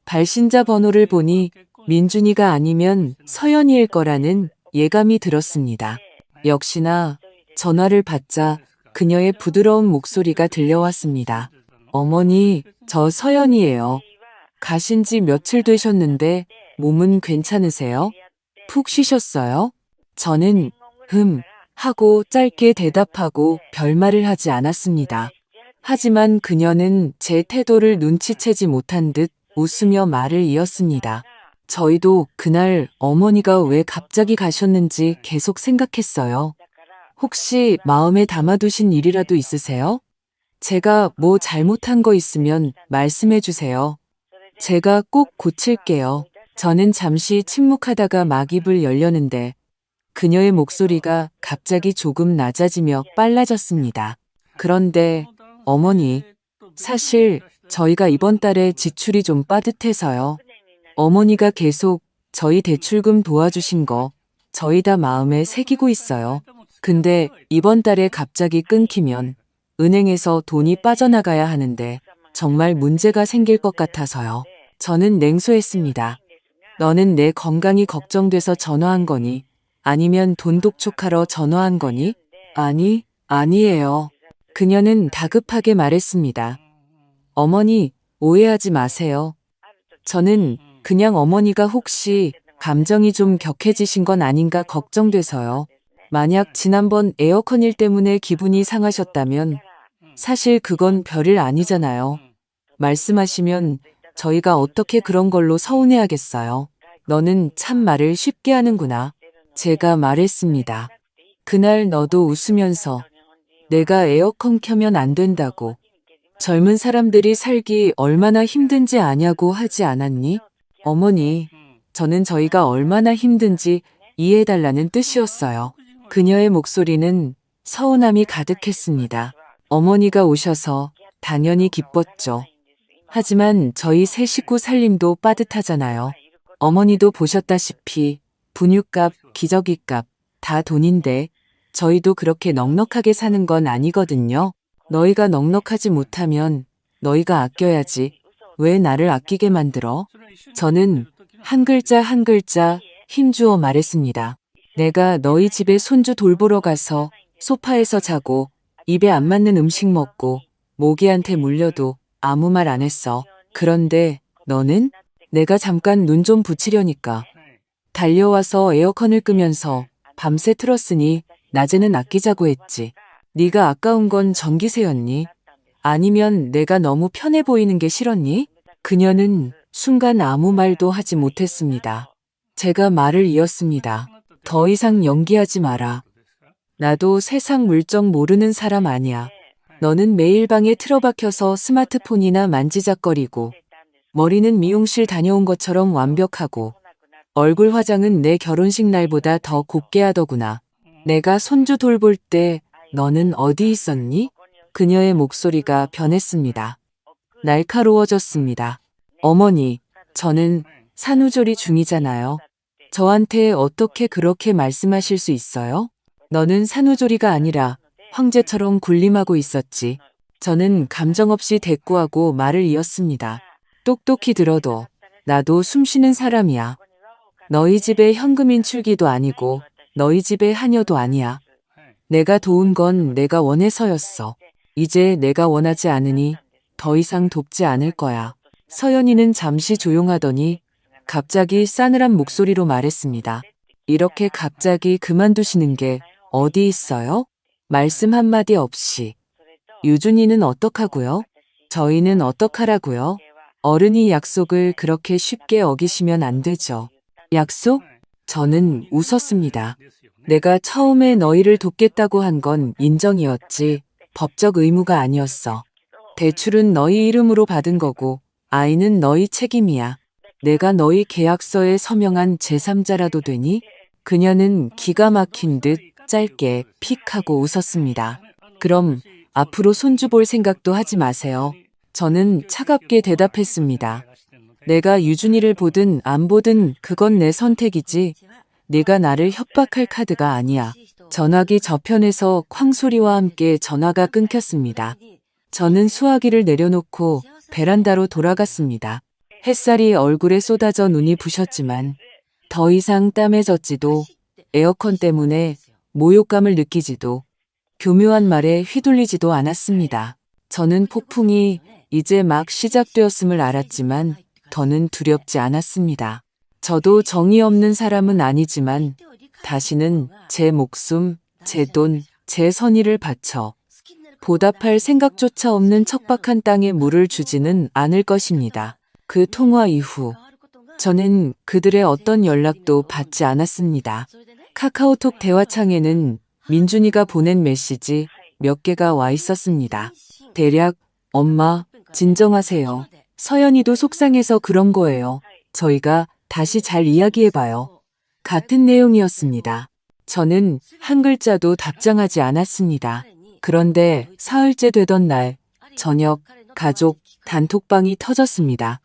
발신자 번호를 보니 민준이가 아니면 서연이일 거라는 예감이 들었습니다. 역시나 전화를 받자 그녀의 부드러운 목소리가 들려왔습니다. 어머니, 저 서연이에요. 가신 지 며칠 되셨는데 몸은 괜찮으세요? 푹 쉬셨어요? 저는 하고 짧게 대답하고 별말을 하지 않았습니다. 하지만 그녀는 제 태도를 눈치채지 못한 듯 웃으며 말을 이었습니다. 저희도 그날 어머니가 왜 갑자기 가셨는지 계속 생각했어요. 혹시 마음에 담아두신 일이라도 있으세요? 제가 뭐 잘못한 거 있으면 말씀해 주세요. 제가 꼭 고칠게요. 저는 잠시 침묵하다가 막 입을 열려는데 그녀의 목소리가 갑자기 조금 낮아지며 빨라졌습니다. 그런데 어머니, 사실 저희가 이번 달에 지출이 좀 빠듯해서요. 어머니가 계속 저희 대출금 도와주신 거 저희 다 마음에 새기고 있어요. 근데 이번 달에 갑자기 끊기면 은행에서 돈이 빠져나가야 하는데 정말 문제가 생길 것 같아서요. 저는 냉소했습니다. 너는 내 건강이 걱정돼서 전화한 거니? 아니면 돈 독촉하러 전화한 거니? 아니에요. 그녀는 다급하게 말했습니다. 어머니, 오해하지 마세요. 저는 그냥 어머니가 혹시 감정이 좀 격해지신 건 아닌가 걱정돼서요. 만약 지난번 에어컨 일 때문에 기분이 상하셨다면 사실 그건 별일 아니잖아요. 말씀하시면 저희가 어떻게 그런 걸로 서운해하겠어요. 너는 참 말을 쉽게 하는구나. 제가 말했습니다. 그날 너도 웃으면서 내가 에어컨 켜면 안 된다고 젊은 사람들이 살기 얼마나 힘든지 아냐고 하지 않았니? 어머니, 저는 저희가 얼마나 힘든지 이해해달라는 뜻이었어요. 그녀의 목소리는 서운함이 가득했습니다. 어머니가 오셔서 당연히 기뻤죠. 하지만 저희 세 식구 살림도 빠듯하잖아요. 어머니도 보셨다시피 분유값, 기저귀값 다 돈인데 저희도 그렇게 넉넉하게 사는 건 아니거든요. 너희가 넉넉하지 못하면 너희가 아껴야지. 왜 나를 아끼게 만들어? 저는 한 글자 한 글자 힘주어 말했습니다. 내가 너희 집에 손주 돌보러 가서 소파에서 자고 입에 안 맞는 음식 먹고 모기한테 물려도 아무 말 안 했어. 그런데 너는? 내가 잠깐 눈 좀 붙이려니까 달려와서 에어컨을 끄면서 밤새 틀었으니 낮에는 아끼자고 했지. 네가 아까운 건 전기세였니? 아니면 내가 너무 편해 보이는 게 싫었니? 그녀는 순간 아무 말도 하지 못했습니다. 제가 말을 이었습니다. 더 이상 연기하지 마라. 나도 세상 물정 모르는 사람 아니야. 너는 매일 방에 틀어박혀서 스마트폰이나 만지작거리고 머리는 미용실 다녀온 것처럼 완벽하고 얼굴 화장은 내 결혼식 날보다 더 곱게 하더구나. 내가 손주 돌볼 때 너는 어디 있었니? 그녀의 목소리가 변했습니다. 날카로워졌습니다. 어머니, 저는 산후조리 중이잖아요. 저한테 어떻게 그렇게 말씀하실 수 있어요? 너는 산후조리가 아니라 황제처럼 군림하고 있었지. 저는 감정 없이 대꾸하고 말을 이었습니다. 똑똑히 들어도 나도 숨쉬는 사람이야. 너희 집의 현금 인출기도 아니고 너희 집의 하녀도 아니야. 내가 도운 건 내가 원해서였어. 이제 내가 원하지 않으니 더 이상 돕지 않을 거야. 서연이는 잠시 조용하더니 갑자기 싸늘한 목소리로 말했습니다. 이렇게 갑자기 그만두시는 게 어디 있어요? 말씀 한마디 없이. 유준이는 어떡하고요? 저희는 어떡하라고요? 어른이 약속을 그렇게 쉽게 어기시면 안 되죠. 약속? 저는 웃었습니다. 내가 처음에 너희를 돕겠다고 한 건 인정이었지 법적 의무가 아니었어. 대출은 너희 이름으로 받은 거고 아이는 너희 책임이야. 내가 너희 계약서에 서명한 제3자라도 되니? 그녀는 기가 막힌 듯 짧게 픽 하고 웃었습니다. 그럼 앞으로 손주 볼 생각도 하지 마세요. 저는 차갑게 대답했습니다. 내가 유준이를 보든 안 보든 그건 내 선택이지. 네가 나를 협박할 카드가 아니야. 전화기 저편에서 쾅소리와 함께 전화가 끊겼습니다. 저는 수화기를 내려놓고 베란다로 돌아갔습니다. 햇살이 얼굴에 쏟아져 눈이 부셨지만 더 이상 땀에 젖지도 에어컨 때문에 모욕감을 느끼지도 교묘한 말에 휘둘리지도 않았습니다. 저는 폭풍이 이제 막 시작되었음을 알았지만 더는 두렵지 않았습니다. 저도 정이 없는 사람은 아니지만 다시는 제 목숨, 제 돈, 제 선의를 바쳐 보답할 생각조차 없는 척박한 땅에 물을 주지는 않을 것입니다. 그 통화 이후 저는 그들의 어떤 연락도 받지 않았습니다. 카카오톡 대화창에는 민준이가 보낸 메시지 몇 개가 와 있었습니다. 대략 엄마, 진정하세요. 서연이도 속상해서 그런 거예요. 저희가 다시 잘 이야기해봐요. 같은 내용이었습니다. 저는 한 글자도 답장하지 않았습니다. 그런데 사흘째 되던 날 저녁 가족 단톡방이 터졌습니다.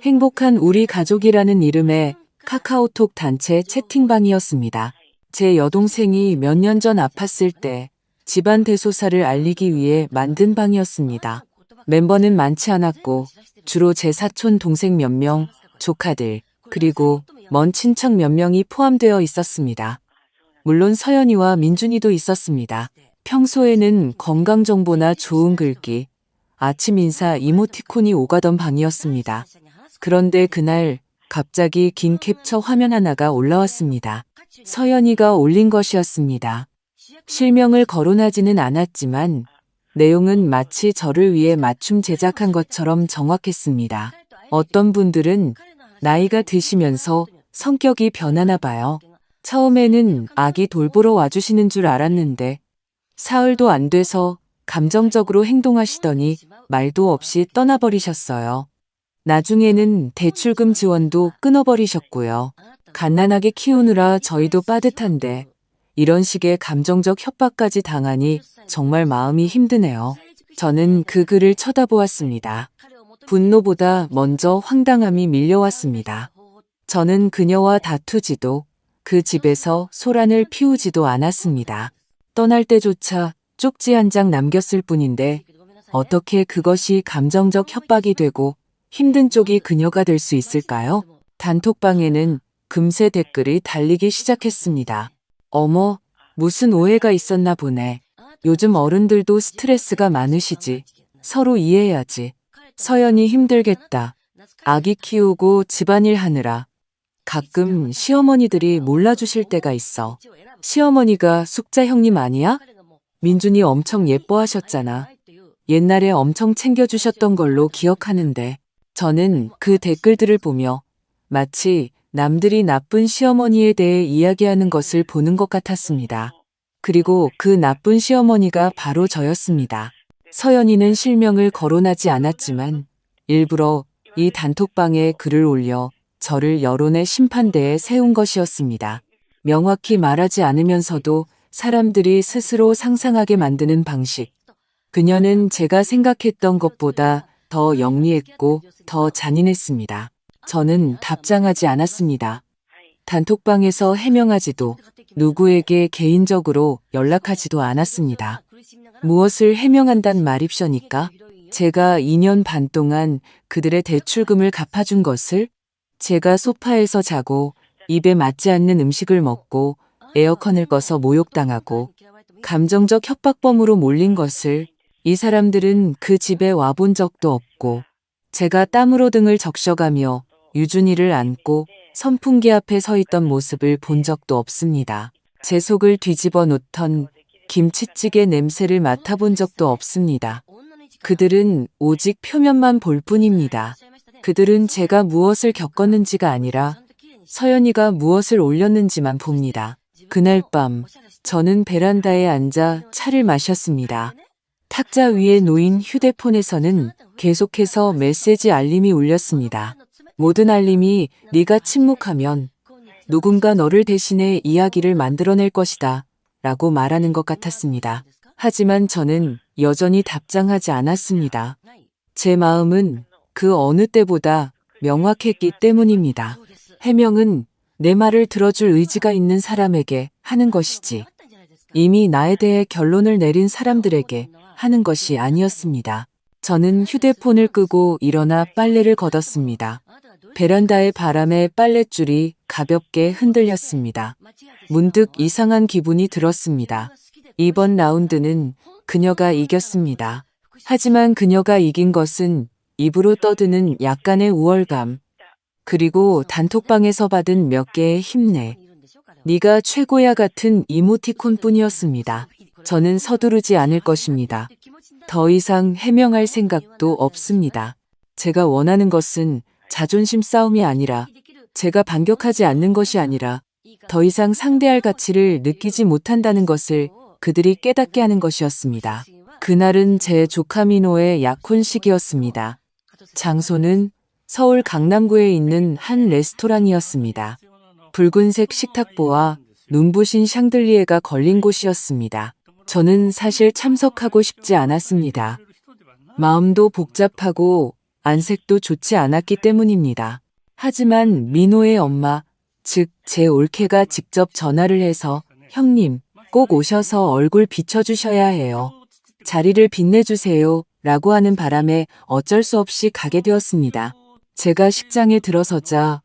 행복한 우리 가족이라는 이름의 카카오톡 단체 채팅방이었습니다. 제 여동생이 몇 년 전 아팠을 때 집안 대소사를 알리기 위해 만든 방이었습니다. 멤버는 많지 않았고 주로 제 사촌 동생 몇 명, 조카들, 그리고 먼 친척 몇 명이 포함되어 있었습니다. 물론 서연이와 민준이도 있었습니다. 평소에는 건강 정보나 좋은 글귀, 아침 인사 이모티콘이 오가던 방이었습니다. 그런데 그날 갑자기 긴 캡처 화면 하나가 올라왔습니다. 서연이가 올린 것이었습니다. 실명을 거론하지는 않았지만 내용은 마치 저를 위해 맞춤 제작한 것처럼 정확했습니다. 어떤 분들은 나이가 드시면서 성격이 변하나 봐요. 처음에는 아기 돌보러 와주시는 줄 알았는데 사흘도 안 돼서 감정적으로 행동하시더니 말도 없이 떠나버리셨어요. 나중에는 대출금 지원도 끊어버리셨고요. 갓난아기 키우느라 저희도 빠듯한데 이런 식의 감정적 협박까지 당하니 정말 마음이 힘드네요. 저는 그 글을 쳐다보았습니다. 분노보다 먼저 황당함이 밀려왔습니다. 저는 그녀와 다투지도 그 집에서 소란을 피우지도 않았습니다. 떠날 때조차 쪽지 한 장 남겼을 뿐인데 어떻게 그것이 감정적 협박이 되고 힘든 쪽이 그녀가 될 수 있을까요? 단톡방에는 금세 댓글이 달리기 시작했습니다. 어머, 무슨 오해가 있었나 보네. 요즘 어른들도 스트레스가 많으시지. 서로 이해해야지. 서연이 힘들겠다. 아기 키우고 집안일 하느라. 가끔 시어머니들이 몰라주실 때가 있어. 시어머니가 숙자 형님 아니야? 민준이 엄청 예뻐하셨잖아. 옛날에 엄청 챙겨주셨던 걸로 기억하는데 저는 그 댓글들을 보며 마치 남들이 나쁜 시어머니에 대해 이야기하는 것을 보는 것 같았습니다. 그리고 그 나쁜 시어머니가 바로 저였습니다. 서연이는 실명을 거론하지 않았지만 일부러 이 단톡방에 글을 올려 저를 여론의 심판대에 세운 것이었습니다. 명확히 말하지 않으면서도 사람들이 스스로 상상하게 만드는 방식. 그녀는 제가 생각했던 것보다 더 영리했고 더 잔인했습니다. 저는 답장하지 않았습니다. 단톡방에서 해명하지도 누구에게 개인적으로 연락하지도 않았습니다. 무엇을 해명한단 말입셔니까? 제가 2년 반 동안 그들의 대출금을 갚아준 것을, 제가 소파에서 자고 입에 맞지 않는 음식을 먹고 에어컨을 꺼서 모욕당하고 감정적 협박범으로 몰린 것을 이 사람들은 그 집에 와본 적도 없고 제가 땀으로 등을 적셔가며 유준이를 안고 선풍기 앞에 서 있던 모습을 본 적도 없습니다. 제 속을 뒤집어 놓던 김치찌개 냄새를 맡아본 적도 없습니다. 그들은 오직 표면만 볼 뿐입니다. 그들은 제가 무엇을 겪었는지가 아니라 서연이가 무엇을 올렸는지만 봅니다. 그날 밤 저는 베란다에 앉아 차를 마셨습니다. 탁자 위에 놓인 휴대폰에서는 계속해서 메시지 알림이 울렸습니다. 모든 알림이 네가 침묵하면 누군가 너를 대신해 이야기를 만들어낼 것이다 라고 말하는 것 같았습니다. 하지만 저는 여전히 답장하지 않았습니다. 제 마음은 그 어느 때보다 명확했기 때문입니다. 해명은 내 말을 들어줄 의지가 있는 사람에게 하는 것이지 이미 나에 대해 결론을 내린 사람들에게 하는 것이 아니었습니다. 저는 휴대폰을 끄고 일어나 빨래를 걷었습니다. 베란다의 바람에 빨랫줄이 가볍게 흔들렸습니다. 문득 이상한 기분이 들었습니다. 이번 라운드는 그녀가 이겼습니다. 하지만 그녀가 이긴 것은 입으로 떠드는 약간의 우월감, 그리고 단톡방에서 받은 몇 개의 힘내, 네가 최고야 같은 이모티콘 뿐이었습니다. 저는 서두르지 않을 것입니다. 더 이상 해명할 생각도 없습니다. 제가 원하는 것은 자존심 싸움이 아니라, 제가 반격하지 않는 것이 아니라 더 이상 상대할 가치를 느끼지 못한다는 것을 그들이 깨닫게 하는 것이었습니다. 그날은 제 조카 민호의 약혼식이었습니다. 장소는 서울 강남구에 있는 한 레스토랑이었습니다. 붉은색 식탁보와 눈부신 샹들리에가 걸린 곳이었습니다. 저는 사실 참석하고 싶지 않았습니다. 마음도 복잡하고 안색도 좋지 않았기 때문입니다. 하지만 민호의 엄마, 즉 제 올케가 직접 전화를 해서 형님, 꼭 오셔서 얼굴 비춰주셔야 해요. 자리를 빛내주세요 라고 하는 바람에 어쩔 수 없이 가게 되었습니다. 제가 식장에 들어서자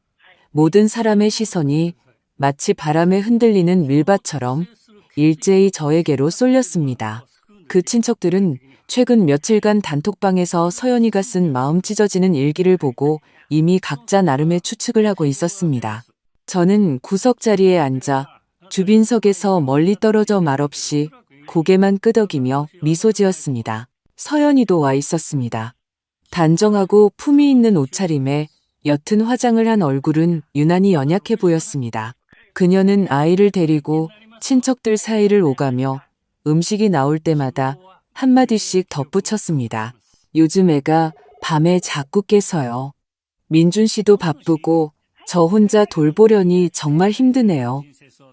모든 사람의 시선이 마치 바람에 흔들리는 밀밭처럼 일제히 저에게로 쏠렸습니다. 그 친척들은 최근 며칠간 단톡방에서 서연이가 쓴 마음 찢어지는 일기를 보고 이미 각자 나름의 추측을 하고 있었습니다. 저는 구석 자리에 앉아 주빈석에서 멀리 떨어져 말없이 고개만 끄덕이며 미소 지었습니다. 서연이도 와 있었습니다. 단정하고 품위 있는 옷차림에 옅은 화장을 한 얼굴은 유난히 연약해 보였습니다. 그녀는 아이를 데리고 친척들 사이를 오가며 음식이 나올 때마다 한마디씩 덧붙였습니다. 요즘 애가 밤에 자꾸 깨서요. 민준 씨도 바쁘고 저 혼자 돌보려니 정말 힘드네요.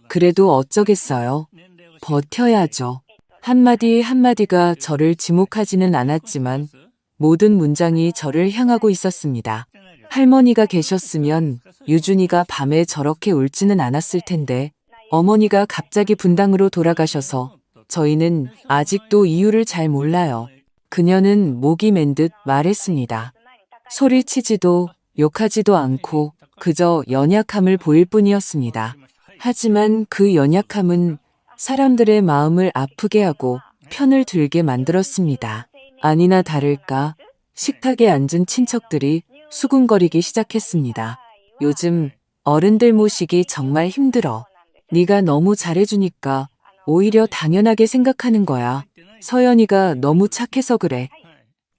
그래도 어쩌겠어요. 버텨야죠. 한마디 한마디가 저를 지목하지는 않았지만 모든 문장이 저를 향하고 있었습니다. 할머니가 계셨으면 유준이가 밤에 저렇게 울지는 않았을 텐데 어머니가 갑자기 분당으로 돌아가셔서 저희는 아직도 이유를 잘 몰라요. 그녀는 목이 맨 듯 말했습니다. 소리치지도 욕하지도 않고 그저 연약함을 보일 뿐이었습니다. 하지만 그 연약함은 사람들의 마음을 아프게 하고 편을 들게 만들었습니다. 아니나 다를까 식탁에 앉은 친척들이 수군거리기 시작했습니다. 요즘 어른들 모시기 정말 힘들어. 네가 너무 잘해주니까 오히려 당연하게 생각하는 거야. 서연이가 너무 착해서 그래.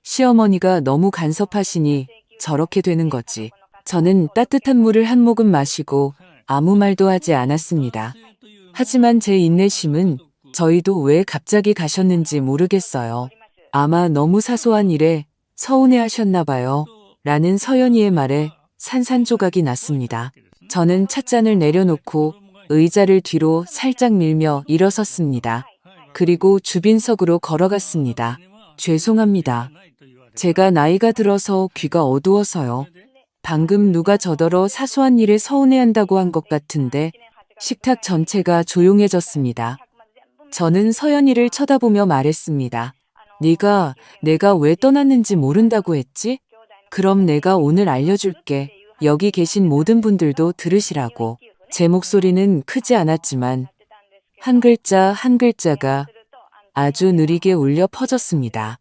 시어머니가 너무 간섭하시니 저렇게 되는 거지. 저는 따뜻한 물을 한 모금 마시고 아무 말도 하지 않았습니다. 하지만 제 인내심은 저희도 왜 갑자기 가셨는지 모르겠어요. 아마 너무 사소한 일에 서운해하셨나 봐요. 라는 서연이의 말에 산산조각이 났습니다. 저는 찻잔을 내려놓고 의자를 뒤로 살짝 밀며 일어섰습니다. 그리고 주빈석으로 걸어갔습니다. 죄송합니다. 제가 나이가 들어서 귀가 어두워서요. 방금 누가 저더러 사소한 일에 서운해한다고 한 것 같은데 식탁 전체가 조용해졌습니다. 저는 서연이를 쳐다보며 말했습니다. 네가 내가 왜 떠났는지 모른다고 했지? 그럼 내가 오늘 알려줄게. 여기 계신 모든 분들도 들으시라고. 제 목소리는 크지 않았지만 한 글자 한 글자가 아주 느리게 울려 퍼졌습니다.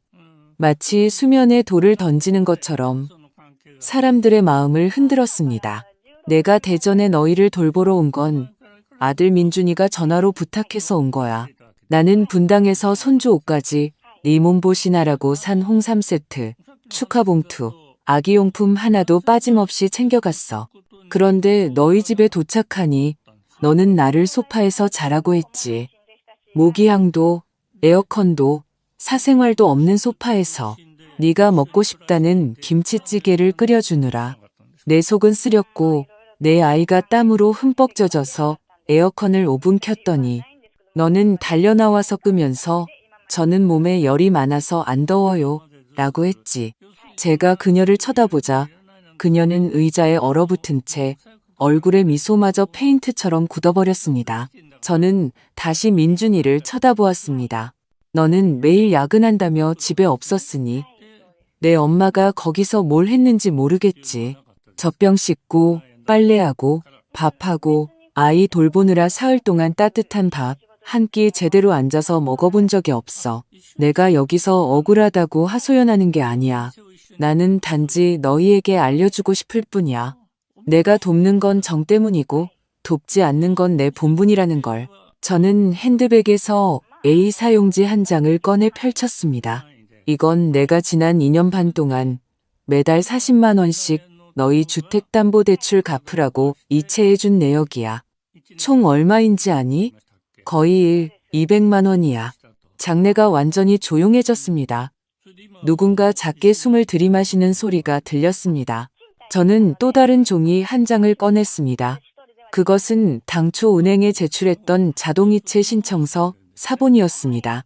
마치 수면에 돌을 던지는 것처럼 사람들의 마음을 흔들었습니다. 내가 대전에 너희를 돌보러 온 건 아들 민준이가 전화로 부탁해서 온 거야. 나는 분당에서 손주 옷까지 네 몸보신하라고 산 홍삼 세트, 축하봉투, 아기용품 하나도 빠짐없이 챙겨갔어. 그런데 너희 집에 도착하니 너는 나를 소파에서 자라고 했지. 모기향도 에어컨도 사생활도 없는 소파에서 네가 먹고 싶다는 김치찌개를 끓여주느라 내 속은 쓰렸고 내 아이가 땀으로 흠뻑 젖어서 에어컨을 5분 켰더니 너는 달려나와서 끄면서 저는 몸에 열이 많아서 안 더워요 라고 했지. 제가 그녀를 쳐다보자 그녀는 의자에 얼어붙은 채 얼굴의 미소마저 페인트처럼 굳어버렸습니다. 저는 다시 민준이를 쳐다보았습니다. 너는 매일 야근한다며 집에 없었으니 내 엄마가 거기서 뭘 했는지 모르겠지. 젖병 씻고 빨래하고 밥하고 아이 돌보느라 사흘 동안 따뜻한 밥 한 끼 제대로 앉아서 먹어본 적이 없어. 내가 여기서 억울하다고 하소연하는 게 아니야. 나는 단지 너희에게 알려주고 싶을 뿐이야. 내가 돕는 건 정 때문이고 돕지 않는 건 내 본분이라는 걸. 저는 핸드백에서 A 사용지 한 장을 꺼내 펼쳤습니다. 이건 내가 지난 2년 반 동안 매달 40만 원씩 너희 주택담보대출 갚으라고 이체해준 내역이야. 총 얼마인지 아니? 거의 200만 원이야. 장내가 완전히 조용해졌습니다. 누군가 작게 숨을 들이마시는 소리가 들렸습니다. 저는 또 다른 종이 한 장을 꺼냈습니다. 그것은 당초 은행에 제출했던 자동이체 신청서 사본이었습니다.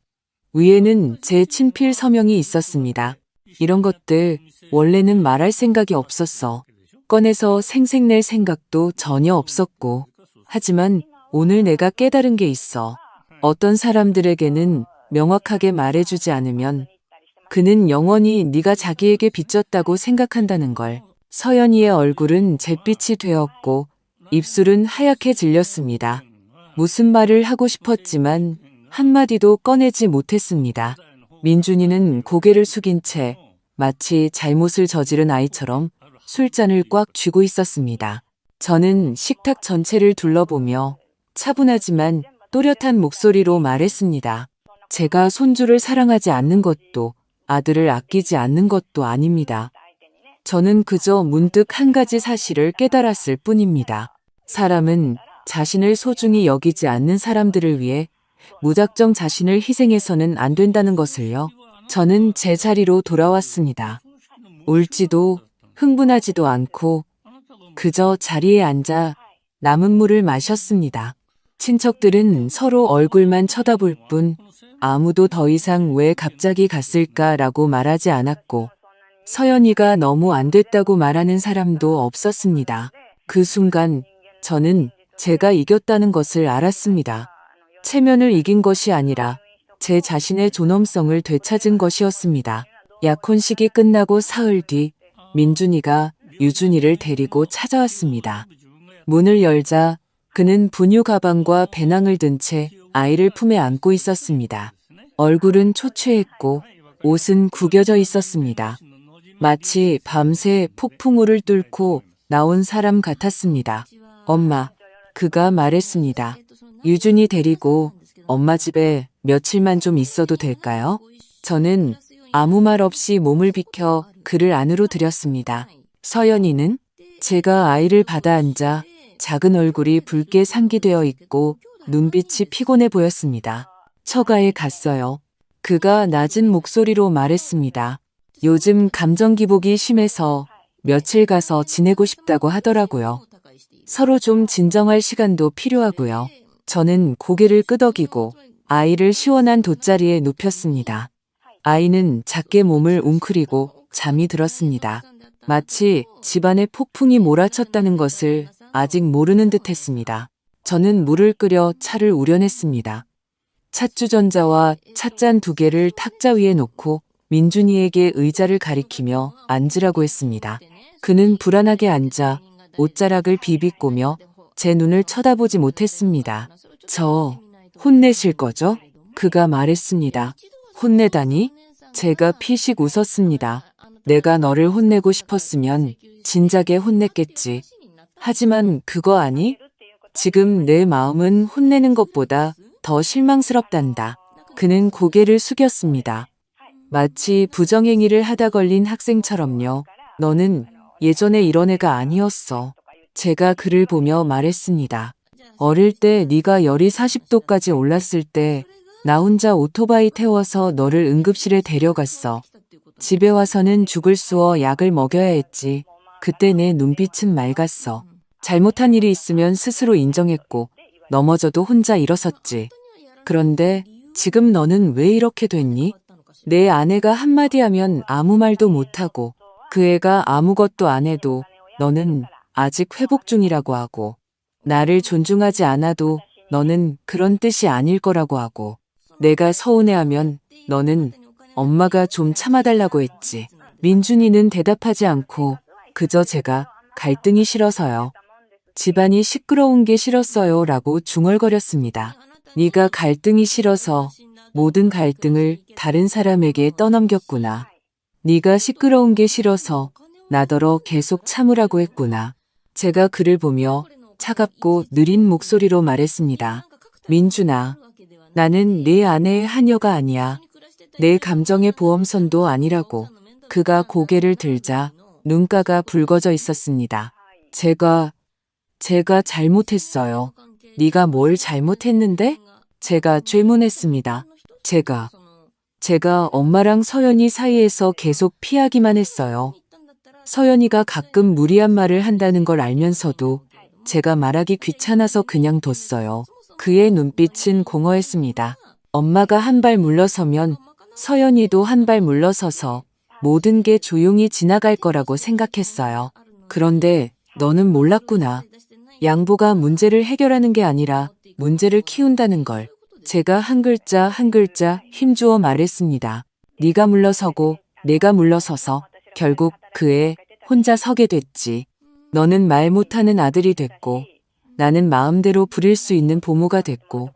위에는 제 친필 서명이 있었습니다. 이런 것들 원래는 말할 생각이 없었어. 꺼내서 생색낼 생각도 전혀 없었고. 하지만 오늘 내가 깨달은 게 있어. 어떤 사람들에게는 명확하게 말해주지 않으면 그는 영원히 네가 자기에게 빚졌다고 생각한다는 걸. 서연이의 얼굴은 잿빛이 되었고 입술은 하얗게 질렸습니다. 무슨 말을 하고 싶었지만 한마디도 꺼내지 못했습니다. 민준이는 고개를 숙인 채 마치 잘못을 저지른 아이처럼 술잔을 꽉 쥐고 있었습니다. 저는 식탁 전체를 둘러보며 차분하지만 또렷한 목소리로 말했습니다. 제가 손주를 사랑하지 않는 것도 아들을 아끼지 않는 것도 아닙니다. 저는 그저 문득 한 가지 사실을 깨달았을 뿐입니다. 사람은 자신을 소중히 여기지 않는 사람들을 위해 무작정 자신을 희생해서는 안 된다는 것을요. 저는 제 자리로 돌아왔습니다. 울지도 흥분하지도 않고 그저 자리에 앉아 남은 물을 마셨습니다. 친척들은 서로 얼굴만 쳐다볼 뿐 아무도 더 이상 왜 갑자기 갔을까라고 말하지 않았고 서연이가 너무 안 됐다고 말하는 사람도 없었습니다. 그 순간 저는 제가 이겼다는 것을 알았습니다. 체면을 이긴 것이 아니라 제 자신의 존엄성을 되찾은 것이었습니다. 약혼식이 끝나고 사흘 뒤 민준이가 유준이를 데리고 찾아왔습니다. 문을 열자 그는 분유 가방과 배낭을 든 채 아이를 품에 안고 있었습니다. 얼굴은 초췌했고 옷은 구겨져 있었습니다. 마치 밤새 폭풍우를 뚫고 나온 사람 같았습니다. 엄마, 그가 말했습니다. 유준이 데리고 엄마 집에 며칠만 좀 있어도 될까요? 저는 아무 말 없이 몸을 비켜 그를 안으로 들였습니다. 서연이는 제가 아이를 받아 앉아 작은 얼굴이 붉게 상기되어 있고 눈빛이 피곤해 보였습니다. 처가에 갔어요. 그가 낮은 목소리로 말했습니다. 요즘 감정 기복이 심해서 며칠 가서 지내고 싶다고 하더라고요. 서로 좀 진정할 시간도 필요하고요. 저는 고개를 끄덕이고 아이를 시원한 돗자리에 눕혔습니다. 아이는 작게 몸을 웅크리고 잠이 들었습니다. 마치 집안에 폭풍이 몰아쳤다는 것을 아직 모르는 듯 했습니다. 저는 물을 끓여 차를 우려냈습니다. 찻주전자와 찻잔 2개를 탁자 위에 놓고 민준이에게 의자를 가리키며 앉으라고 했습니다. 그는 불안하게 앉아 옷자락을 비비꼬며 제 눈을 쳐다보지 못했습니다. 저 혼내실 거죠? 그가 말했습니다. 혼내다니? 제가 피식 웃었습니다. 내가 너를 혼내고 싶었으면 진작에 혼냈겠지. 하지만 그거 아니? 지금 내 마음은 혼내는 것보다 더 실망스럽단다. 그는 고개를 숙였습니다. 마치 부정행위를 하다 걸린 학생처럼요. 너는 예전에 이런 애가 아니었어. 제가 그를 보며 말했습니다. 어릴 때 네가 열이 40도까지 올랐을 때 나 혼자 오토바이 태워서 너를 응급실에 데려갔어. 집에 와서는 죽을 쑤어 약을 먹여야 했지. 그때 내 눈빛은 맑았어. 잘못한 일이 있으면 스스로 인정했고 넘어져도 혼자 일어섰지. 그런데 지금 너는 왜 이렇게 됐니? 내 아내가 한마디 하면 아무 말도 못하고 그 애가 아무것도 안 해도 너는 아직 회복 중이라고 하고 나를 존중하지 않아도 너는 그런 뜻이 아닐 거라고 하고 내가 서운해하면 너는 엄마가 좀 참아달라고 했지. 민준이는 대답하지 않고 그저 제가 갈등이 싫어서요. 집안이 시끄러운 게 싫었어요 라고 중얼거렸습니다. 네가 갈등이 싫어서 모든 갈등을 다른 사람에게 떠넘겼구나. 네가 시끄러운 게 싫어서 나더러 계속 참으라고 했구나. 제가 그를 보며 차갑고 느린 목소리로 말했습니다. 민준아, 나는 네 아내의 하녀가 아니야. 내 감정의 보험선도 아니라고. 그가 고개를 들자 눈가가 붉어져 있었습니다. 제가 잘못했어요. 네가 뭘 잘못했는데? 제가 죄문했습니다. 제가 엄마랑 서연이 사이에서 계속 피하기만 했어요. 서연이가 가끔 무리한 말을 한다는 걸 알면서도 제가 말하기 귀찮아서 그냥 뒀어요. 그의 눈빛은 공허했습니다. 엄마가 한 발 물러서면 서연이도 한 발 물러서서 모든 게 조용히 지나갈 거라고 생각했어요. 그런데 너는 몰랐구나. 양보가 문제를 해결하는 게 아니라 문제를 키운다는 걸. 제가 한 글자 한 글자 힘주어 말했습니다. 네가 물러서고 내가 물러서서 결국 그 애 혼자 서게 됐지. 너는 말 못하는 아들이 됐고 나는 마음대로 부릴 수 있는 부모가 됐고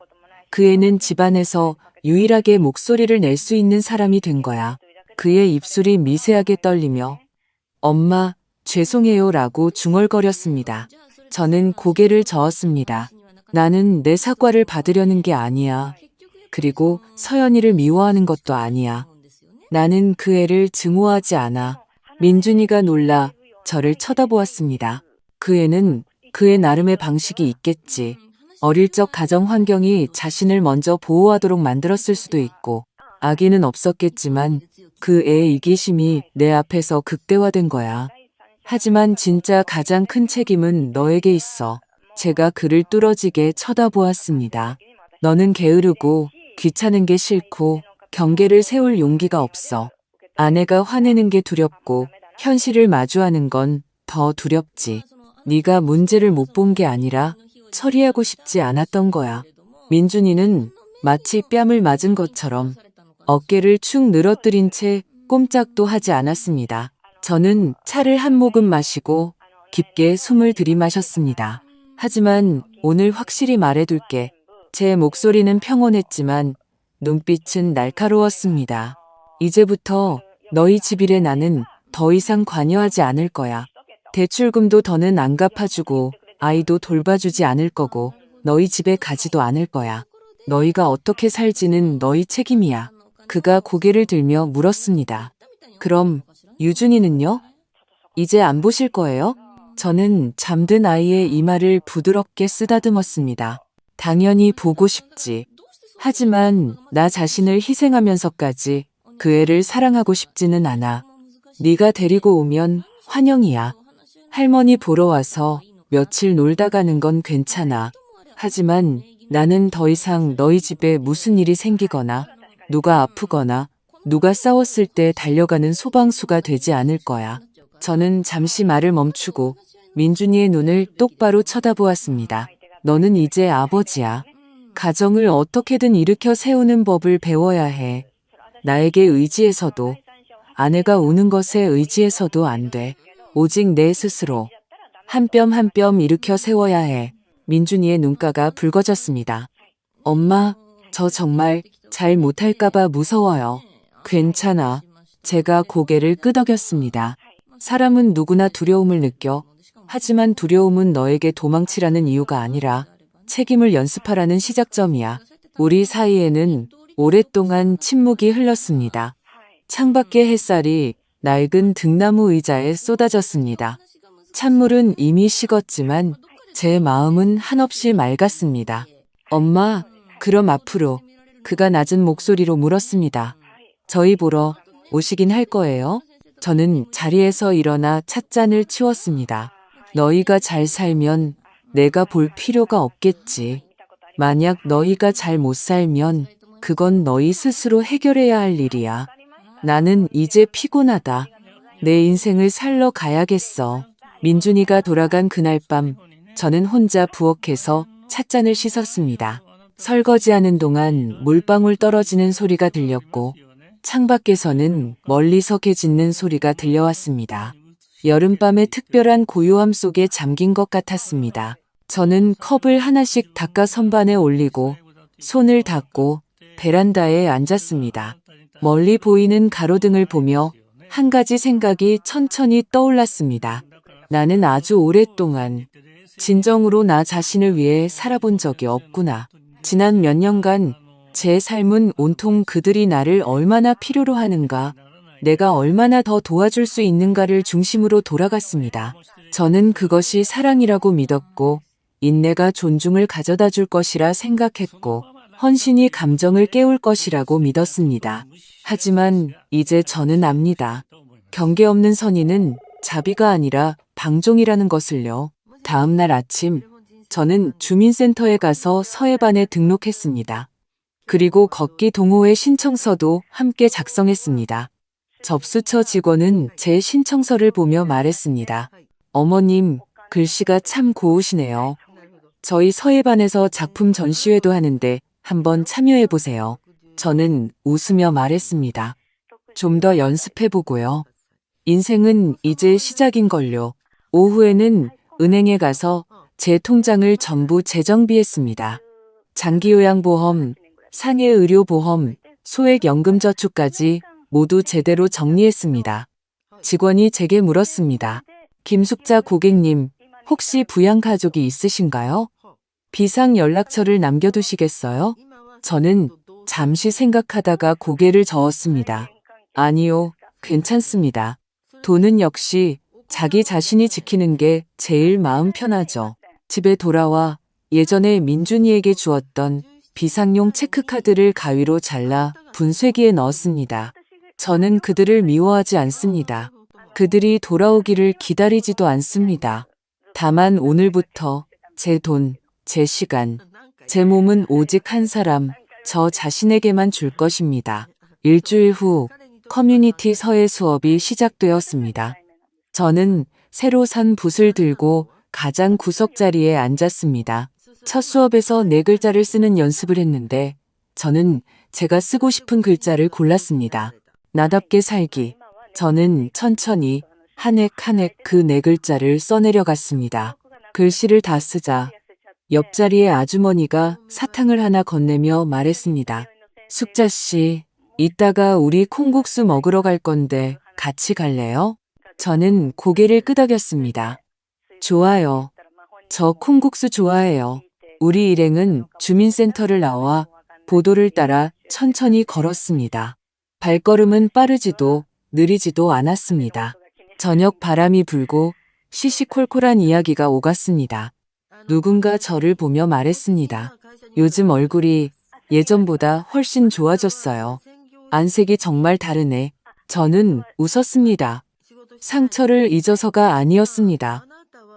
그 애는 집안에서 유일하게 목소리를 낼 수 있는 사람이 된 거야. 그의 입술이 미세하게 떨리며 엄마, 죄송해요 라고 중얼거렸습니다. 저는 고개를 저었습니다. 나는 내 사과를 받으려는 게 아니야. 그리고 서연이를 미워하는 것도 아니야. 나는 그 애를 증오하지 않아. 민준이가 놀라 저를 쳐다보았습니다. 그 애는 그의 나름의 방식이 있겠지. 어릴 적 가정 환경이 자신을 먼저 보호하도록 만들었을 수도 있고 아기는 없었겠지만 그 애의 이기심이 내 앞에서 극대화된 거야. 하지만 진짜 가장 큰 책임은 너에게 있어. 제가 그를 뚫어지게 쳐다보았습니다. 너는 게으르고 귀찮은 게 싫고 경계를 세울 용기가 없어. 아내가 화내는 게 두렵고 현실을 마주하는 건 더 두렵지. 네가 문제를 못 본 게 아니라 처리하고 싶지 않았던 거야. 민준이는 마치 뺨을 맞은 것처럼 어깨를 축 늘어뜨린 채 꼼짝도 하지 않았습니다. 저는 차를 한 모금 마시고 깊게 숨을 들이마셨습니다. 하지만 오늘 확실히 말해둘게. 제 목소리는 평온했지만 눈빛은 날카로웠습니다. 이제부터 너희 집일에 나는 더 이상 관여하지 않을 거야. 대출금도 더는 안 갚아주고 아이도 돌봐주지 않을 거고 너희 집에 가지도 않을 거야. 너희가 어떻게 살지는 너희 책임이야. 그가 고개를 들며 물었습니다. 그럼 유준이는요? 이제 안 보실 거예요? 저는 잠든 아이의 이마를 부드럽게 쓰다듬었습니다. 당연히 보고 싶지. 하지만 나 자신을 희생하면서까지 그 애를 사랑하고 싶지는 않아. 네가 데리고 오면 환영이야. 할머니 보러 와서 며칠 놀다 가는 건 괜찮아. 하지만 나는 더 이상 너희 집에 무슨 일이 생기거나 누가 아프거나 누가 싸웠을 때 달려가는 소방수가 되지 않을 거야. 저는 잠시 말을 멈추고 민준이의 눈을 똑바로 쳐다보았습니다. 너는 이제 아버지야. 가정을 어떻게든 일으켜 세우는 법을 배워야 해. 나에게 의지해서도 아내가 우는 것에 의지해서도 안 돼. 오직 내 스스로 한 뼘 한 뼘 일으켜 세워야 해. 민준이의 눈가가 붉어졌습니다. 엄마, 저 정말 잘 못할까봐 무서워요. 괜찮아. 제가 고개를 끄덕였습니다. 사람은 누구나 두려움을 느껴. 하지만 두려움은 너에게 도망치라는 이유가 아니라 책임을 연습하라는 시작점이야. 우리 사이에는 오랫동안 침묵이 흘렀습니다. 창밖의 햇살이 낡은 등나무 의자에 쏟아졌습니다. 찬물은 이미 식었지만 제 마음은 한없이 맑았습니다. 엄마, 그럼 앞으로 그가 낮은 목소리로 물었습니다. 저희 보러 오시긴 할 거예요? 저는 자리에서 일어나 찻잔을 치웠습니다. 너희가 잘 살면 내가 볼 필요가 없겠지. 만약 너희가 잘 못 살면 그건 너희 스스로 해결해야 할 일이야. 나는 이제 피곤하다. 내 인생을 살러 가야겠어. 민준이가 돌아간 그날 밤 저는 혼자 부엌에서 찻잔을 씻었습니다. 설거지하는 동안 물방울 떨어지는 소리가 들렸고 창밖에서는 멀리서 개 짖는 소리가 들려왔습니다. 여름밤의 특별한 고요함 속에 잠긴 것 같았습니다. 저는 컵을 하나씩 닦아 선반에 올리고 손을 닦고 베란다에 앉았습니다. 멀리 보이는 가로등을 보며 한 가지 생각이 천천히 떠올랐습니다. 나는 아주 오랫동안 진정으로 나 자신을 위해 살아본 적이 없구나. 지난 몇 년간 제 삶은 온통 그들이 나를 얼마나 필요로 하는가, 내가 얼마나 더 도와줄 수 있는가를 중심으로 돌아갔습니다. 저는 그것이 사랑이라고 믿었고 인내가 존중을 가져다 줄 것이라 생각했고 헌신이 감정을 깨울 것이라고 믿었습니다. 하지만 이제 저는 압니다. 경계 없는 선의는 자비가 아니라 방종이라는 것을요. 다음 날 아침 저는 주민센터에 가서 서해반에 등록했습니다. 그리고 걷기 동호회 신청서도 함께 작성했습니다. 접수처 직원은 제 신청서를 보며 말했습니다. 어머님, 글씨가 참 고우시네요. 저희 서해반에서 작품 전시회도 하는데 한번 참여해보세요. 저는 웃으며 말했습니다. 좀 더 연습해보고요. 인생은 이제 시작인걸요. 오후에는 은행에 가서 제 통장을 전부 재정비했습니다. 장기요양보험, 상해의료보험, 소액연금저축까지 모두 제대로 정리했습니다. 직원이 제게 물었습니다. 김숙자 고객님, 혹시 부양가족이 있으신가요? 비상 연락처를 남겨두시겠어요? 저는 잠시 생각하다가 고개를 저었습니다. 아니요, 괜찮습니다. 돈은 역시 자기 자신이 지키는 게 제일 마음 편하죠. 집에 돌아와 예전에 민준이에게 주었던 비상용 체크카드를 가위로 잘라 분쇄기에 넣었습니다. 저는 그들을 미워하지 않습니다. 그들이 돌아오기를 기다리지도 않습니다. 다만 오늘부터 제 돈, 제 시간, 제 몸은 오직 한 사람, 저 자신에게만 줄 것입니다. 일주일 후 커뮤니티 서예 수업이 시작되었습니다. 저는 새로 산 붓을 들고 가장 구석 자리에 앉았습니다. 첫 수업에서 네 글자를 쓰는 연습을 했는데 저는 제가 쓰고 싶은 글자를 골랐습니다. 나답게 살기. 저는 천천히 한 획 한 획 그 네 글자를 써내려갔습니다. 글씨를 다 쓰자 옆자리의 아주머니가 사탕을 하나 건네며 말했습니다. 숙자 씨, 이따가 우리 콩국수 먹으러 갈 건데 같이 갈래요? 저는 고개를 끄덕였습니다. 좋아요. 저 콩국수 좋아해요. 우리 일행은 주민센터를 나와 보도를 따라 천천히 걸었습니다. 발걸음은 빠르지도 느리지도 않았습니다. 저녁 바람이 불고 시시콜콜한 이야기가 오갔습니다. 누군가 저를 보며 말했습니다. 요즘 얼굴이 예전보다 훨씬 좋아졌어요. 안색이 정말 다르네. 저는 웃었습니다. 상처를 잊어서가 아니었습니다.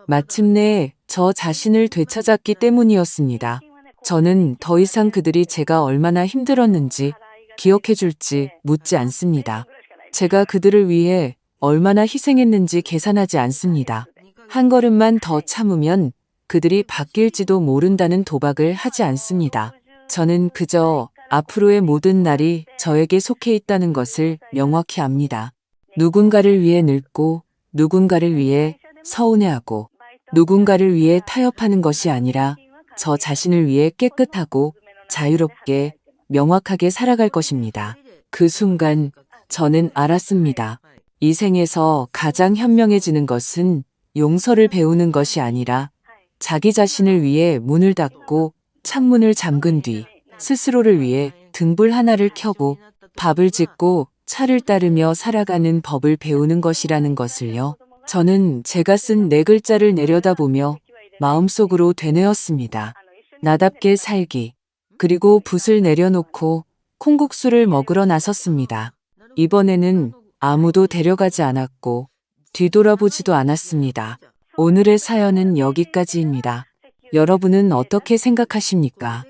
마침내 저 자신을 되찾았기 때문이었습니다. 저는 더 이상 그들이 제가 얼마나 힘들었는지 기억해줄지 묻지 않습니다. 제가 그들을 위해 얼마나 희생했는지 계산하지 않습니다. 한 걸음만 더 참으면 그들이 바뀔지도 모른다는 도박을 하지 않습니다. 저는 그저 앞으로의 모든 날이 저에게 속해 있다는 것을 명확히 압니다. 누군가를 위해 늙고 누군가를 위해 서운해하고 누군가를 위해 타협하는 것이 아니라 저 자신을 위해 깨끗하고 자유롭게 명확하게 살아갈 것입니다. 그 순간 저는 알았습니다. 이 생에서 가장 현명해지는 것은 용서를 배우는 것이 아니라 자기 자신을 위해 문을 닫고 창문을 잠근 뒤 스스로를 위해 등불 하나를 켜고 밥을 짓고 차를 따르며 살아가는 법을 배우는 것이라는 것을요. 저는 제가 쓴 네 글자를 내려다보며 마음속으로 되뇌었습니다. 나답게 살기. 그리고 붓을 내려놓고 콩국수를 먹으러 나섰습니다. 이번에는 아무도 데려가지 않았고 뒤돌아보지도 않았습니다. 오늘의 사연은 여기까지입니다. 여러분은 어떻게 생각하십니까?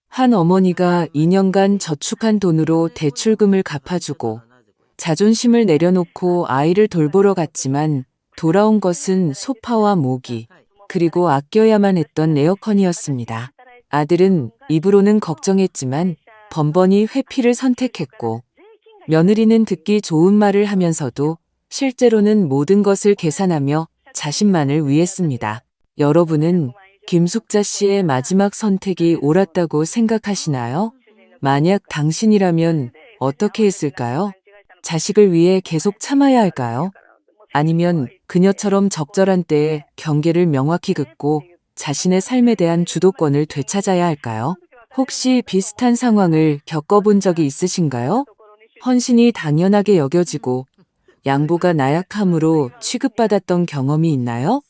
한 어머니가 2년간 저축한 돈으로 대출금을 갚아주고 자존심을 내려놓고 아이를 돌보러 갔지만 돌아온 것은 소파와 모기, 그리고 아껴야만 했던 에어컨이었습니다. 아들은 입으로는 걱정했지만 번번이 회피를 선택했고 며느리는 듣기 좋은 말을 하면서도 실제로는 모든 것을 계산하며 자신만을 위했습니다. 여러분은 김숙자 씨의 마지막 선택이 옳았다고 생각하시나요? 만약 당신이라면 어떻게 했을까요? 자식을 위해 계속 참아야 할까요? 아니면 그녀처럼 적절한 때에 경계를 명확히 긋고 자신의 삶에 대한 주도권을 되찾아야 할까요? 혹시 비슷한 상황을 겪어본 적이 있으신가요? 헌신이 당연하게 여겨지고 양보가 나약함으로 취급받았던 경험이 있나요?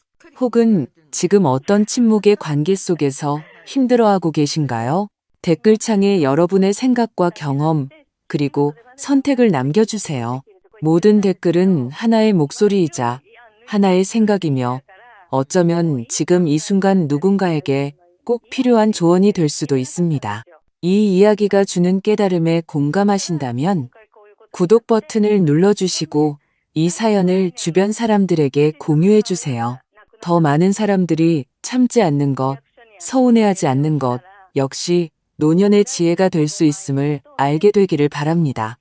혹은 지금 어떤 침묵의 관계 속에서 힘들어하고 계신가요? 댓글창에 여러분의 생각과 경험, 그리고 선택을 남겨주세요. 모든 댓글은 하나의 목소리이자 하나의 생각이며 어쩌면 지금 이 순간 누군가에게 꼭 필요한 조언이 될 수도 있습니다. 이 이야기가 주는 깨달음에 공감하신다면 구독 버튼을 눌러주시고 이 사연을 주변 사람들에게 공유해주세요. 더 많은 사람들이 참지 않는 것, 서운해하지 않는 것 역시 노년의 지혜가 될 수 있음을 알게 되기를 바랍니다.